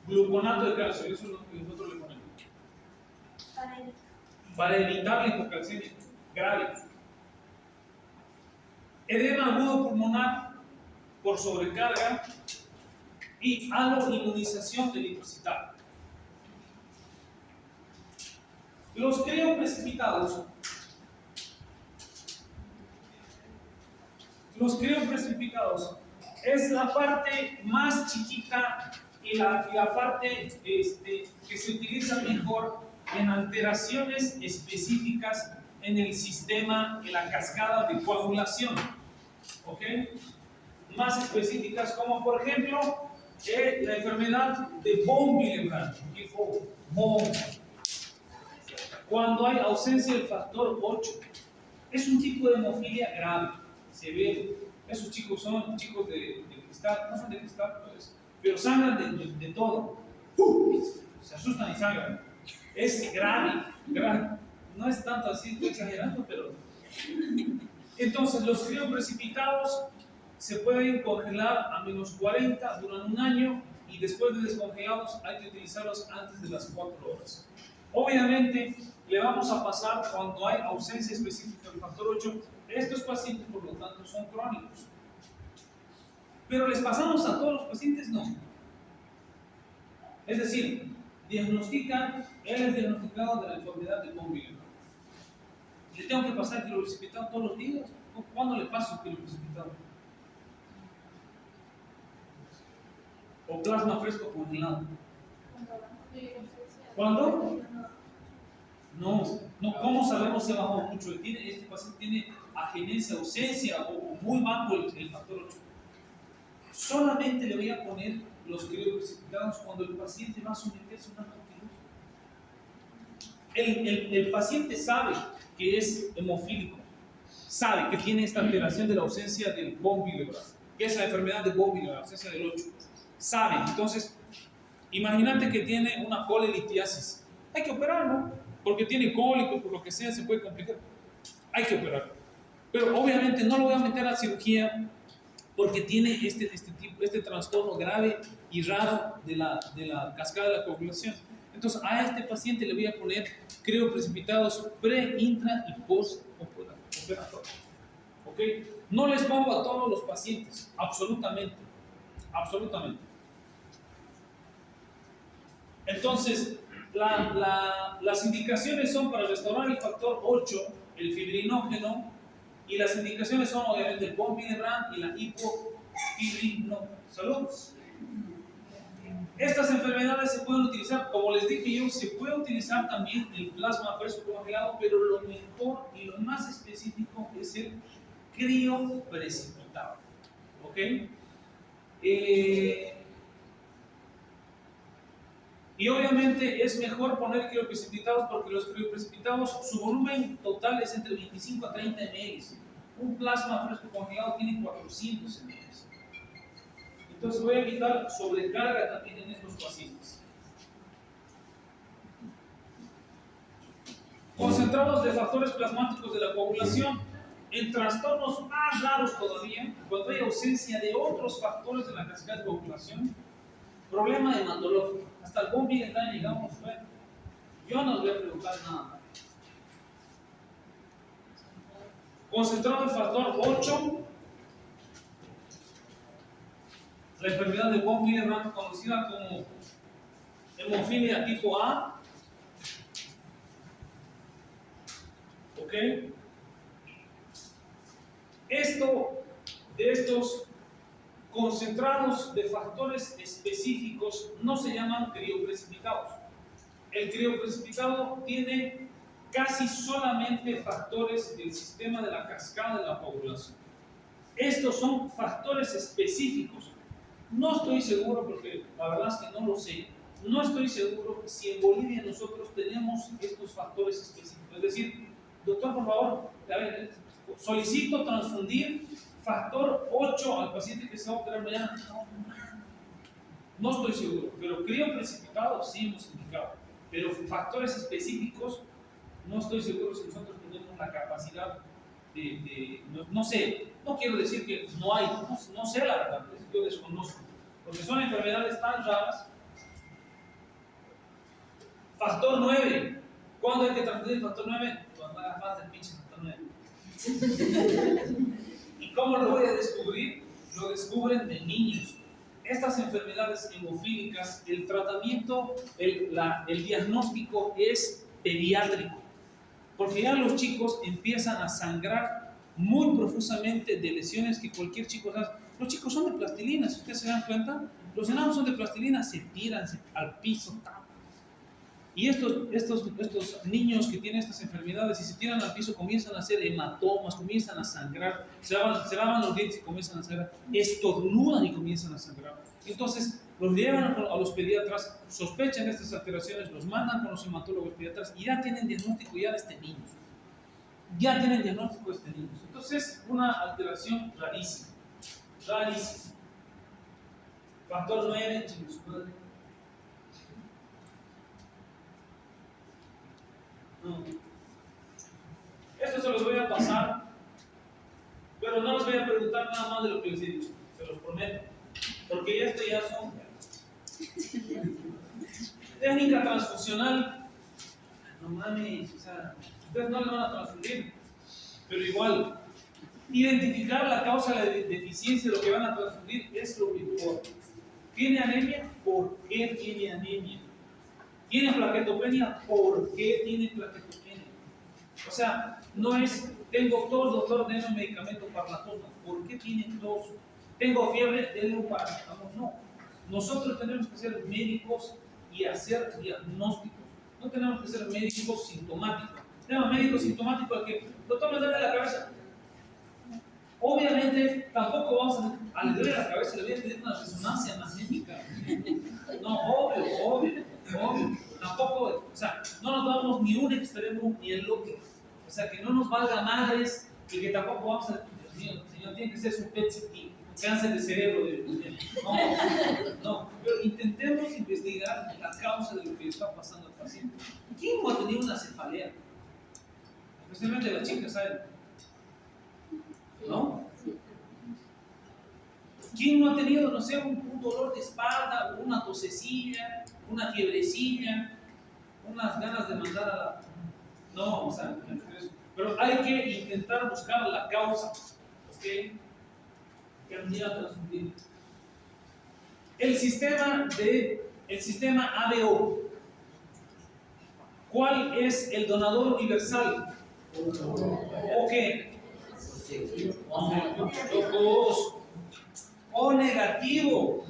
Gluconato de calcio, eso es lo que nosotros le ponemos. Para evitar la hipocalcemia grave. Edema agudo pulmonar por sobrecarga y aloinmunización de eritrocital. Los crioprecipitados. Los crioprecipitados es la parte más chiquita y la parte que se utiliza mejor en alteraciones específicas en el sistema, en la cascada de coagulación. ¿Ok? Más específicas, como por ejemplo la enfermedad de von Willebrand, tipo von. Cuando hay ausencia del factor 8, es un tipo de hemofilia grave, se ve. Esos chicos son chicos de cristal, no son de cristal, pero sangran de todo. Se asustan y sangran. Es grave, grave. No es tanto así, estoy exagerando, pero. Entonces, los crioprecipitados se pueden congelar a menos 40, duran un año, y después de descongelados hay que utilizarlos antes de las 4 horas. Obviamente, le vamos a pasar cuando hay ausencia específica del factor 8. Estos pacientes, por lo tanto, son crónicos. Pero les pasamos a todos los pacientes, no. Es decir, él es diagnosticado de la enfermedad de von Willebrand. ¿Le tengo que pasar crioprecipitado todos los días? ¿Cuándo le paso crioprecipitado? ¿O plasma fresco congelado? ¿Cuándo? No, ¿cómo sabemos si ha bajado mucho? Este paciente tiene agenencia, ausencia o muy bajo el factor 8. Solamente le voy a poner los crioprecipitados cuando el paciente va a someterse a una continua. El paciente sabe que es hemofílico, sabe que tiene esta alteración de la ausencia del von Willebrand, que es la enfermedad de von Willebrand, la ausencia del 8. Sabe, entonces, imagínate que tiene una colelitiasis. Hay que operarlo, porque tiene cólicos, por lo que sea, se puede complicar. Hay que operarlo. Pero obviamente no lo voy a meter a cirugía porque tiene este trastorno grave y raro de la cascada de la coagulación. Entonces, a este paciente le voy a poner crioprecipitados pre, intra y post-operatorios. ¿Ok? No les pongo a todos los pacientes, absolutamente. Absolutamente. Entonces, las indicaciones son para restaurar el factor 8, el fibrinógeno, y las indicaciones son obviamente el von Willebrand y la hipofibrinogenina. Salud. Estas enfermedades se pueden utilizar, como les dije yo, se puede utilizar también el plasma fresco congelado, pero lo mejor y lo más específico es el crioprecipitado. ¿Ok? Y obviamente es mejor poner crioprecipitados porque los crioprecipitados, su volumen total es entre 25 a 30 ml. Un plasma fresco congelado tiene 400 ml. Entonces voy a evitar sobrecarga también en estos pacientes. Concentrados de factores plasmáticos de la coagulación. en trastornos más raros todavía, cuando hay ausencia de otros factores de la cascada de población, problema hematológico. Hasta el bombi ya llegamos, bueno, yo no les voy a preguntar nada. Concentrado el factor 8, la enfermedad de von Willebrand, conocida como hemofilia tipo A. ¿Ok? De estos concentrados de factores específicos no se llaman crioprecipitados. El crioprecipitado tiene casi solamente factores del sistema de la cascada de la población. Estos son factores específicos. No estoy seguro, porque la verdad es que no lo sé, no estoy seguro si en Bolivia nosotros tenemos estos factores específicos. Es decir, doctor, por favor, a ver, solicito transfundir factor 8 al paciente que se va a operar mañana. No estoy seguro, pero crioprecipitado sí hemos indicado. Pero factores específicos, no estoy seguro si nosotros tenemos la capacidad no sé, no quiero decir que no hay, no sé la verdad, yo desconozco, porque son enfermedades tan raras. Factor 9, ¿cuándo hay que transfundir el factor 9? Cuando haga falta el pinche factor 9. ¿Y cómo lo voy a descubrir? Lo descubren de niños. Estas enfermedades hemofílicas, el tratamiento, el diagnóstico es pediátrico, porque ya los chicos empiezan a sangrar muy profusamente de lesiones que cualquier chico hace. Los chicos son de plastilina, si ustedes se dan cuenta, los enanos son de plastilina, se tiran al piso. Y estos niños que tienen estas enfermedades y se tiran al piso comienzan a hacer hematomas, comienzan a sangrar, se lavan los dientes y comienzan a sangrar, estornudan y comienzan a sangrar. Entonces los llevan a los pediatras, sospechan de estas alteraciones, los mandan con los hematólogos pediatras y ya tienen diagnóstico ya de este niño. Ya tienen diagnóstico de este niño. Entonces una alteración rarísima, rarísima. Factor 9, chicos, no. Esto se los voy a pasar, pero no les voy a preguntar nada más de lo que les he dicho, se los prometo, porque esto ya son técnica transfusional. No mames, o sea, ustedes no le van a transfundir, pero igual, identificar la causa de la deficiencia de lo que van a transfundir es lo que importa. ¿Tiene anemia? ¿Por qué tiene anemia? ¿Tiene plaquetopenia? ¿Por qué tiene plaquetopenia? O sea, no es, tengo tos, doctor, denme un medicamento para la tos. ¿Por qué tiene tos? ¿Tengo fiebre? Denme un paracetamol. No. Nosotros tenemos que ser médicos y hacer diagnósticos. No tenemos que ser médicos sintomáticos. Tema médico sintomático al que, doctor, me duele la cabeza. Obviamente, tampoco vamos a le duele la cabeza, le voy a pedir una resonancia magnética. No, obvio. Tampoco, o sea, no nos damos ni un extremo ni el otro. O sea, que no nos valga madres y que tampoco vamos a, Dios mío, señor, tiene que ser su PET-CT, cáncer de cerebro. No, pero intentemos investigar la causa de lo que está pasando al paciente. ¿Quién no ha tenido una cefalea? Especialmente las chicas, ¿saben? ¿No? ¿Quién no ha tenido, no sé, un dolor de espalda, una tosecilla, una fiebrecilla, unas ganas de mandar a la... No, o sea, pero hay que intentar buscar la causa, ¿ok? El sistema ABO. ¿Cuál es el donador universal? ¿O qué? O negativo.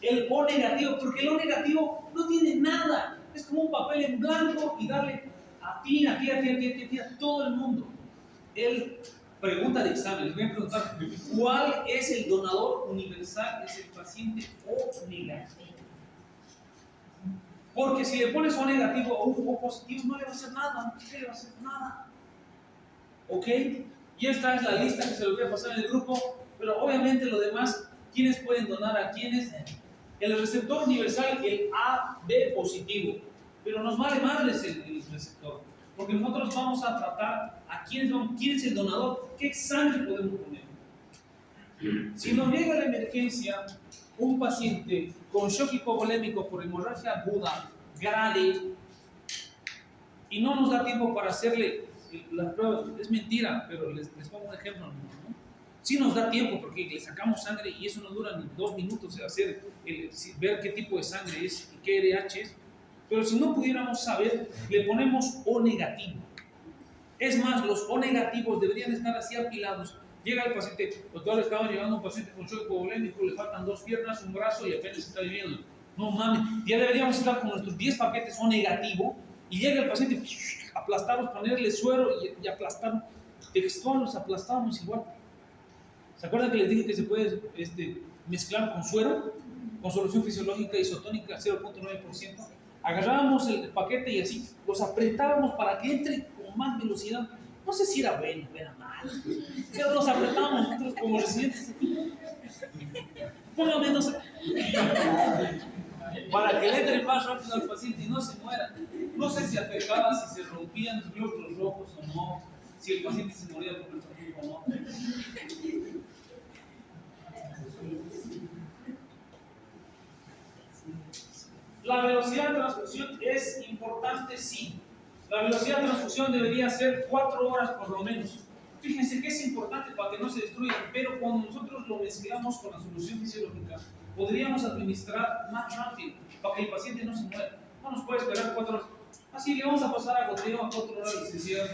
El O negativo, porque el O negativo no tiene nada. Es como un papel en blanco y darle a ti, a todo el mundo. Pregunta de examen, les voy a preguntar, ¿cuál es el donador universal? Es el paciente O negativo. Porque si le pones O negativo o un O positivo, no le va a hacer nada, no le va a hacer nada. ¿Ok? Y esta es la lista que se los voy a pasar en el grupo, pero obviamente lo demás, ¿quiénes pueden donar a quiénes? El receptor universal, el AB positivo, pero nos vale madres el receptor. porque nosotros vamos a tratar a quién es el donador, qué sangre podemos poner. Si nos llega la emergencia un paciente con shock hipovolémico por hemorragia aguda, grave, y no nos da tiempo para hacerle las pruebas, es mentira, pero les pongo un ejemplo, ¿no? Sí nos da tiempo porque le sacamos sangre y eso no dura ni 2 minutos ver qué tipo de sangre es y qué RH es, pero si no pudiéramos saber, le ponemos O negativo. Es más, los O negativos deberían estar así apilados. Llega el paciente, doctor, estaba llegando un paciente con shock hipovolémico, le faltan 2 piernas, un brazo y apenas está viviendo. No mames, ya deberíamos estar con nuestros 10 paquetes O negativo y llega el paciente, aplastarlos, ponerle suero y aplastar. Textual los aplastábamos igual. ¿Se acuerdan que les dije que se puede mezclar con suero, con solución fisiológica isotónica 0.9%? Agarrábamos el paquete y así los apretábamos para que entre con más velocidad. No sé si era bueno o era malo, pero los apretábamos nosotros como residentes. Póngame, no sé, para que le entre más rápido al paciente y no se muera. No sé si afectaba, si se rompían los glóbulos rojos o no, si el paciente se moría por el transfusión o no. La velocidad de transfusión es importante, sí. La velocidad de transfusión debería ser 4 horas por lo menos. Fíjense que es importante para que no se destruya, pero cuando nosotros lo mezclamos con la solución fisiológica, podríamos administrar más rápido para que el paciente no se muera. No nos puede esperar 4 horas. Así le vamos a pasar a goteo a 4 horas de necesidad.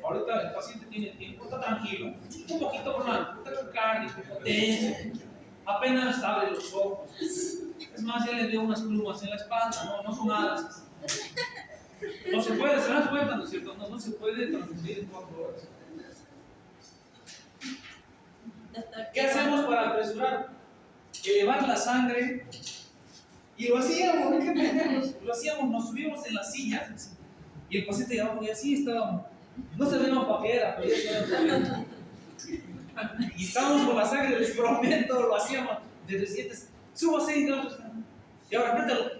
Ahorita el paciente tiene tiempo, está tranquilo, un poquito con la taquicardia, hipotensión, apenas abre los ojos. Es más, ya le dio unas plumas en la espalda, no son alas. No se puede, se dan cuenta, ¿no es cierto? No se puede transmitir en 4 horas. ¿Qué hacemos para apresurar? Elevar la sangre. Y lo hacíamos, ¿qué pendejos? Lo hacíamos, nos subimos en las sillas y el paciente de abajo y así estábamos. No sabíamos para qué era, pero ya sabíamos. Y estábamos con la sangre, les prometo, lo hacíamos de recientes. Súbase y ahora mételo.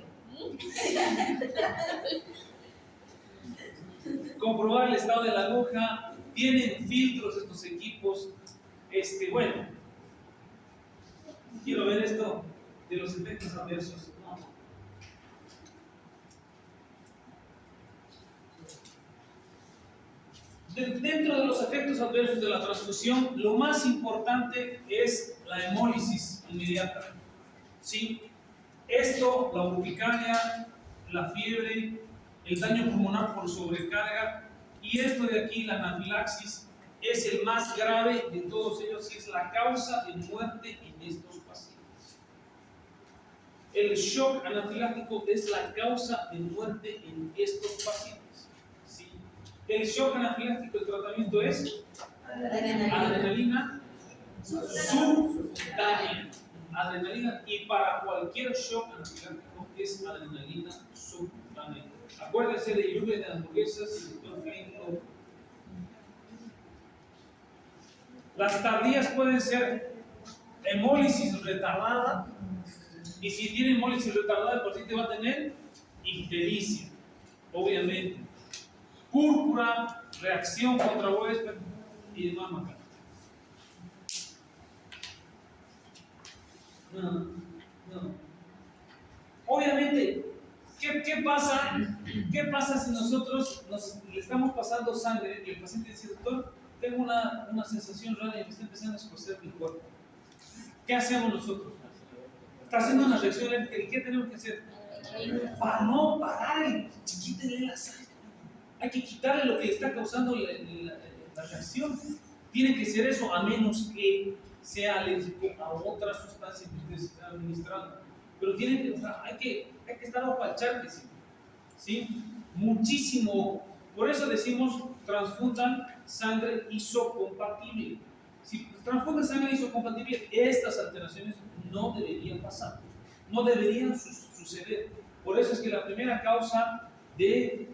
Comprobar el estado de la aguja. Tienen filtros estos equipos. Bueno, quiero ver esto de los efectos adversos. No. Dentro de los efectos adversos de la transfusión, lo más importante es la hemólisis inmediata. ¿Sí? Esto, la urticaria, la fiebre, el daño pulmonar por sobrecarga y esto de aquí, la anafilaxis, es el más grave de todos ellos y es la causa de muerte en estos pacientes. El shock anafiláctico es la causa de muerte en estos pacientes. ¿Sí? El shock anafiláctico, el tratamiento es adrenalina subcutánea. Adrenalina, y para cualquier shock anafiláctico es adrenalina subcutánea. Acuérdense de lluvia de hamburguesas y de todo. Las tardías pueden ser hemólisis retardada, y si tiene hemólisis retardada, el paciente va a tener ictericia, obviamente, púrpura, reacción contra Wesker y demás macana. No. Obviamente, ¿qué pasa si nosotros le estamos pasando sangre y el paciente dice, doctor, tengo una sensación rara y me está empezando a escocer mi cuerpo? ¿Qué hacemos nosotros? Está haciendo una reacción alérgica y ¿qué tenemos que hacer? Para no parar, quítenle la sangre. Hay que quitarle lo que le está causando la reacción. Tiene que ser eso, a menos que sea alérgico a otra sustancia que usted está administrando. Pero hay que estar ojo al charque, ¿sí? Muchísimo. Por eso decimos, transfundan sangre isocompatible. Si transfunden sangre isocompatible, estas alteraciones no deberían pasar, no deberían suceder. Por eso es que la primera causa de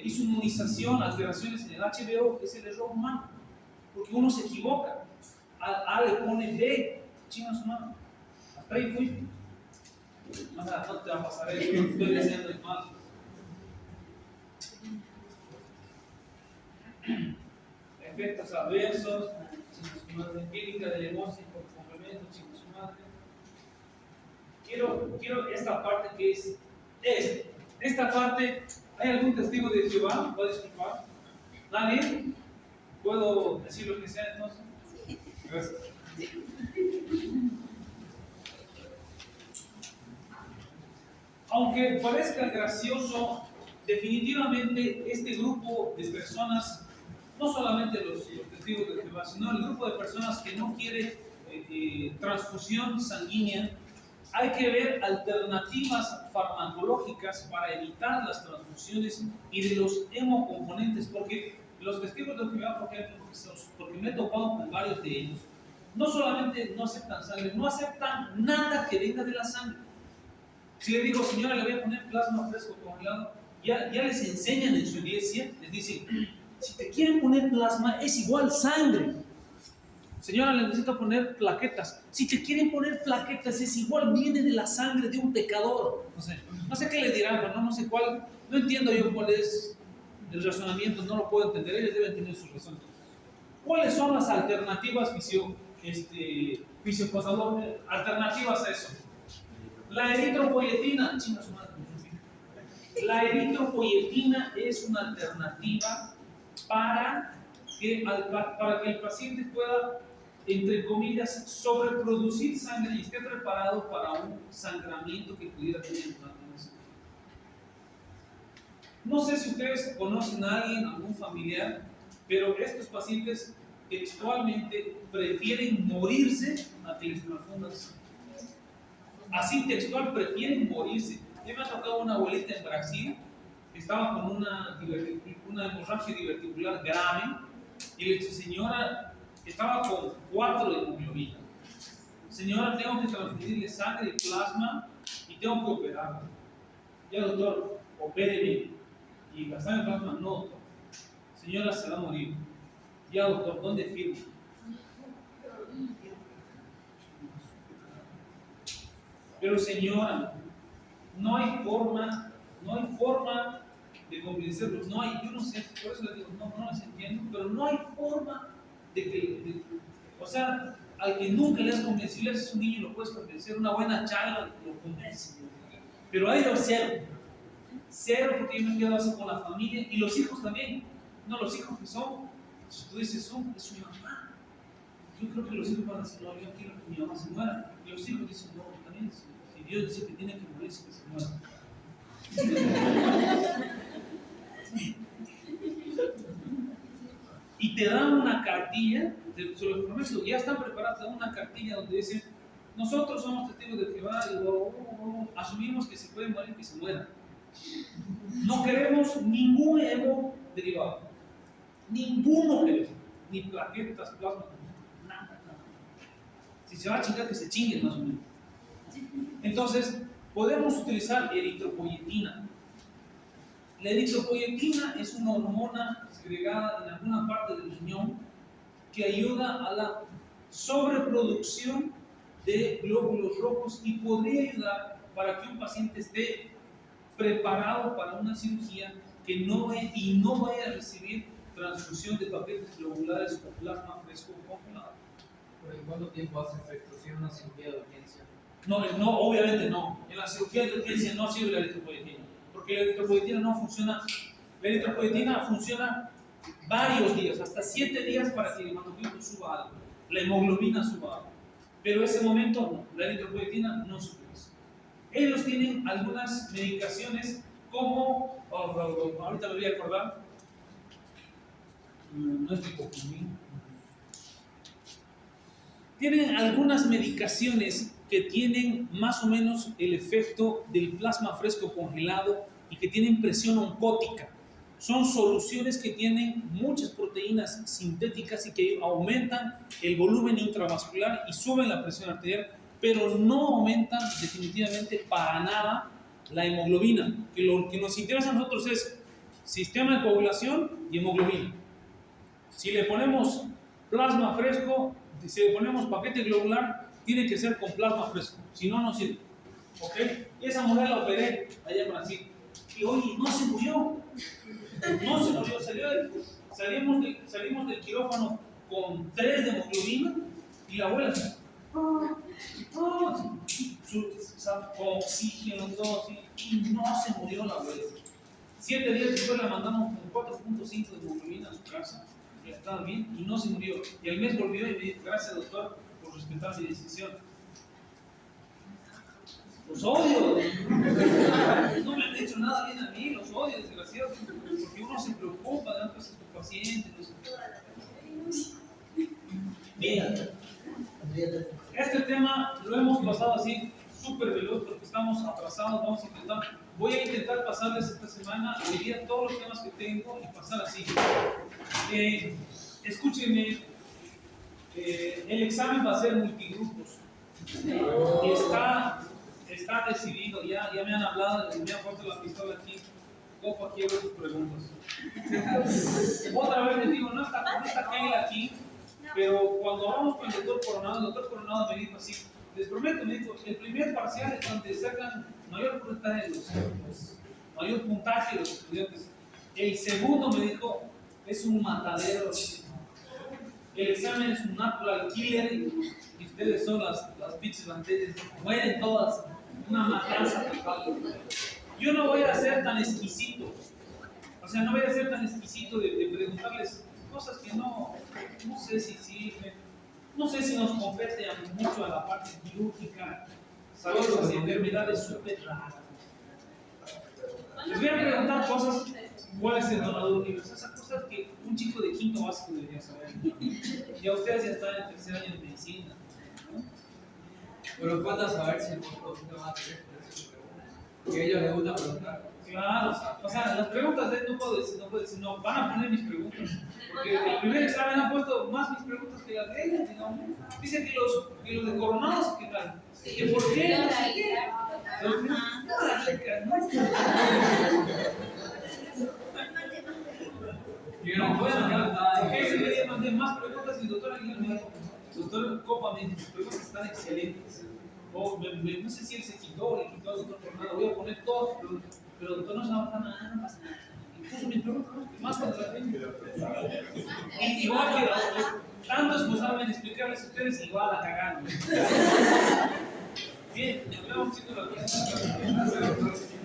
inmunización, alteraciones en el HBO, es el error humano, porque uno se equivoca. A le pone B, chinga su mano. Hasta ahí fui. No te va a pasar eso, no estoy deseando el mal. Efectos adversos, clínica de negocio por complemento, chicos, su madre. Quiero esta parte que es esta parte. ¿Hay algún testigo de Jehová? ¿Puedo disculpar? ¿Nadie? ¿Puedo decir lo que sea entonces? Gracias. Aunque parezca gracioso, definitivamente este grupo de personas, no solamente los testigos de Jehová, sino el grupo de personas que no quiere transfusión sanguínea, hay que ver alternativas farmacológicas para evitar las transfusiones y de los hemocomponentes, porque los testigos de Jehová, por ejemplo, porque me he topado con varios de ellos, no solamente no aceptan sangre, no aceptan nada que venga de la sangre. Si le digo, señora, le voy a poner plasma fresco congelado, ya les enseñan en su iglesia, les dicen, si te quieren poner plasma es igual sangre. Señora, le necesito poner plaquetas. Si te quieren poner plaquetas es igual, viene de la sangre de un pecador. No sé qué le dirán, pero no sé cuál, no entiendo yo cuál es el razonamiento, no lo puedo entender, ellos deben tener sus razones. ¿Cuáles son las alternativas alternativas a eso? La eritropoyetina, la eritropoyetina es una alternativa para que el paciente pueda, entre comillas, sobreproducir sangre y esté preparado para un sangramiento que pudiera tener durante una semana. No sé si ustedes conocen a alguien, algún familiar, pero estos pacientes textualmente prefieren morirse a que les transfundan sangre. Así textual, prefieren morirse. Yo me ha tocado una abuelita en Brasil que estaba con una hemorragia diverticular grave y le dice, señora, estaba con 4 de hemoglobina. Señora, tengo que transfundirle sangre y plasma y tengo que operarla. Ya, doctor, opéreme. Y la sangre y plasma, no, doctor. Señora, se va a morir. Ya, doctor, ¿dónde firma? Pero señora, no hay forma de convencerlos, yo no sé, por eso les digo, no les entiendo, pero no hay forma de que, o sea, al que nunca le has convencido, es un niño, lo puedes convencer, una buena charla, lo convences, pero a ellos cero, porque yo me quedo así con la familia, y los hijos también, no, los hijos que son, si tú dices, es su mamá, yo creo que los hijos van a decir, no, yo quiero que mi mamá se muera, y los hijos dicen, no, también, si Dios dice que tiene que morirse, que se muera. Y te dan una cartilla, se los prometo, ya están preparados, te dan una cartilla donde dicen, nosotros somos testigos de Jehová y asumimos que se puede morir, que se muera. No queremos ningún hemo derivado, ninguno queremos, ni plaquetas, plasma, nada. Si se va a chingar, que se chinguen más o menos. Entonces, podemos utilizar eritropoyetina. La eritropoyetina es una hormona segregada en alguna parte del riñón que ayuda a la sobreproducción de glóbulos rojos y podría ayudar para que un paciente esté preparado para una cirugía que no vaya a recibir transfusión de paquetes globulares o plasma fresco congelado. ¿Pero en cuánto tiempo hace efecto si es una cirugía de urgencia? No, obviamente no. En la cirugía de urgencia no sirve la eritropoyetina, porque la eritropoyetina no funciona. La eritropoyetina funciona varios días, hasta 7 días para que el hematocrito suba algo, la hemoglobina suba algo. Pero ese momento no, la eritropoyetina no se utiliza. Ellos tienen algunas medicaciones como, ahorita me voy a acordar, no es lipocomina. Tienen algunas medicaciones que tienen más o menos el efecto del plasma fresco congelado y que tienen presión oncótica. Son soluciones que tienen muchas proteínas sintéticas y que aumentan el volumen intravascular y suben la presión arterial, pero no aumentan definitivamente para nada la hemoglobina. Que lo que nos interesa a nosotros es sistema de coagulación y hemoglobina. Si le ponemos plasma fresco, si le ponemos paquete globular, tiene que ser con plasma fresco, si no, no sirve. ¿Ok? Y esa mujer la operé allá en Brasil. Y oye, no se murió, salió salimos del quirófano con 3 de hemoglobina y la abuela así, con oxígeno, todo así, y no se murió la abuela. 7 días después la mandamos con 4.5 de hemoglobina a su casa, ya estaba bien y no se murió. Y al mes volvió y me dijo, gracias doctor por respetar mi decisión. Los odio. No me han hecho nada bien a mí, los odio, desgraciados. Porque uno se preocupa de antes de sus pacientes. Bien. Este tema lo hemos pasado así, súper veloz, porque estamos atrasados. Voy a intentar pasarles esta semana, hoy día, todos los temas que tengo y pasar así. Escúchenme, el examen va a ser multigrupos. Está decidido, ya me han hablado, me han puesto la pistola aquí. Copa, quiero tus preguntas. Otra vez les digo, no está Keila aquí, pero cuando hablamos con el doctor Coronado me dijo así, les prometo, me dijo, el primer parcial es donde sacan mayor puntaje de los estudiantes. El segundo, me dijo, es un matadero. El examen es un natural killer y ustedes son las bitches banderas, mueren todas. Una matanza total. Yo no voy a ser tan exquisito, de preguntarles cosas que no sé si sirven, no sé si nos compete mucho a la parte quirúrgica, saber esas enfermedades súper raras. Les voy a preguntar cosas, ¿cuál es el donador universal? Esas cosas que un chico de quinto básico debería saber. Ya ustedes ya están en tercer año de medicina, ¿no? Pero falta saber si el doctor va a tener que a ellos les gusta preguntar. Claro, o sea, las preguntas de él no puedo decir, no, van a poner mis preguntas. Porque el primer examen han puesto más mis preguntas que las de ellas, digamos. Dicen que los de Coronado se quedaron. ¿Que por qué? Porque ese día mandé más preguntas y el doctor Aguilar me dijo, doctor Copa, mis preguntas están excelentes. No sé si él se quitó o le quitó al doctor Coronado, voy a poner todas sus preguntas. Pero el doctor no se va a pasar nada, no pasa nada. Incluso mis preguntas, más cuando la tengo. Igual que tanto esforzarme en explicarles a ustedes, igual la cagaron. Bien, nos vemos chicos la próxima.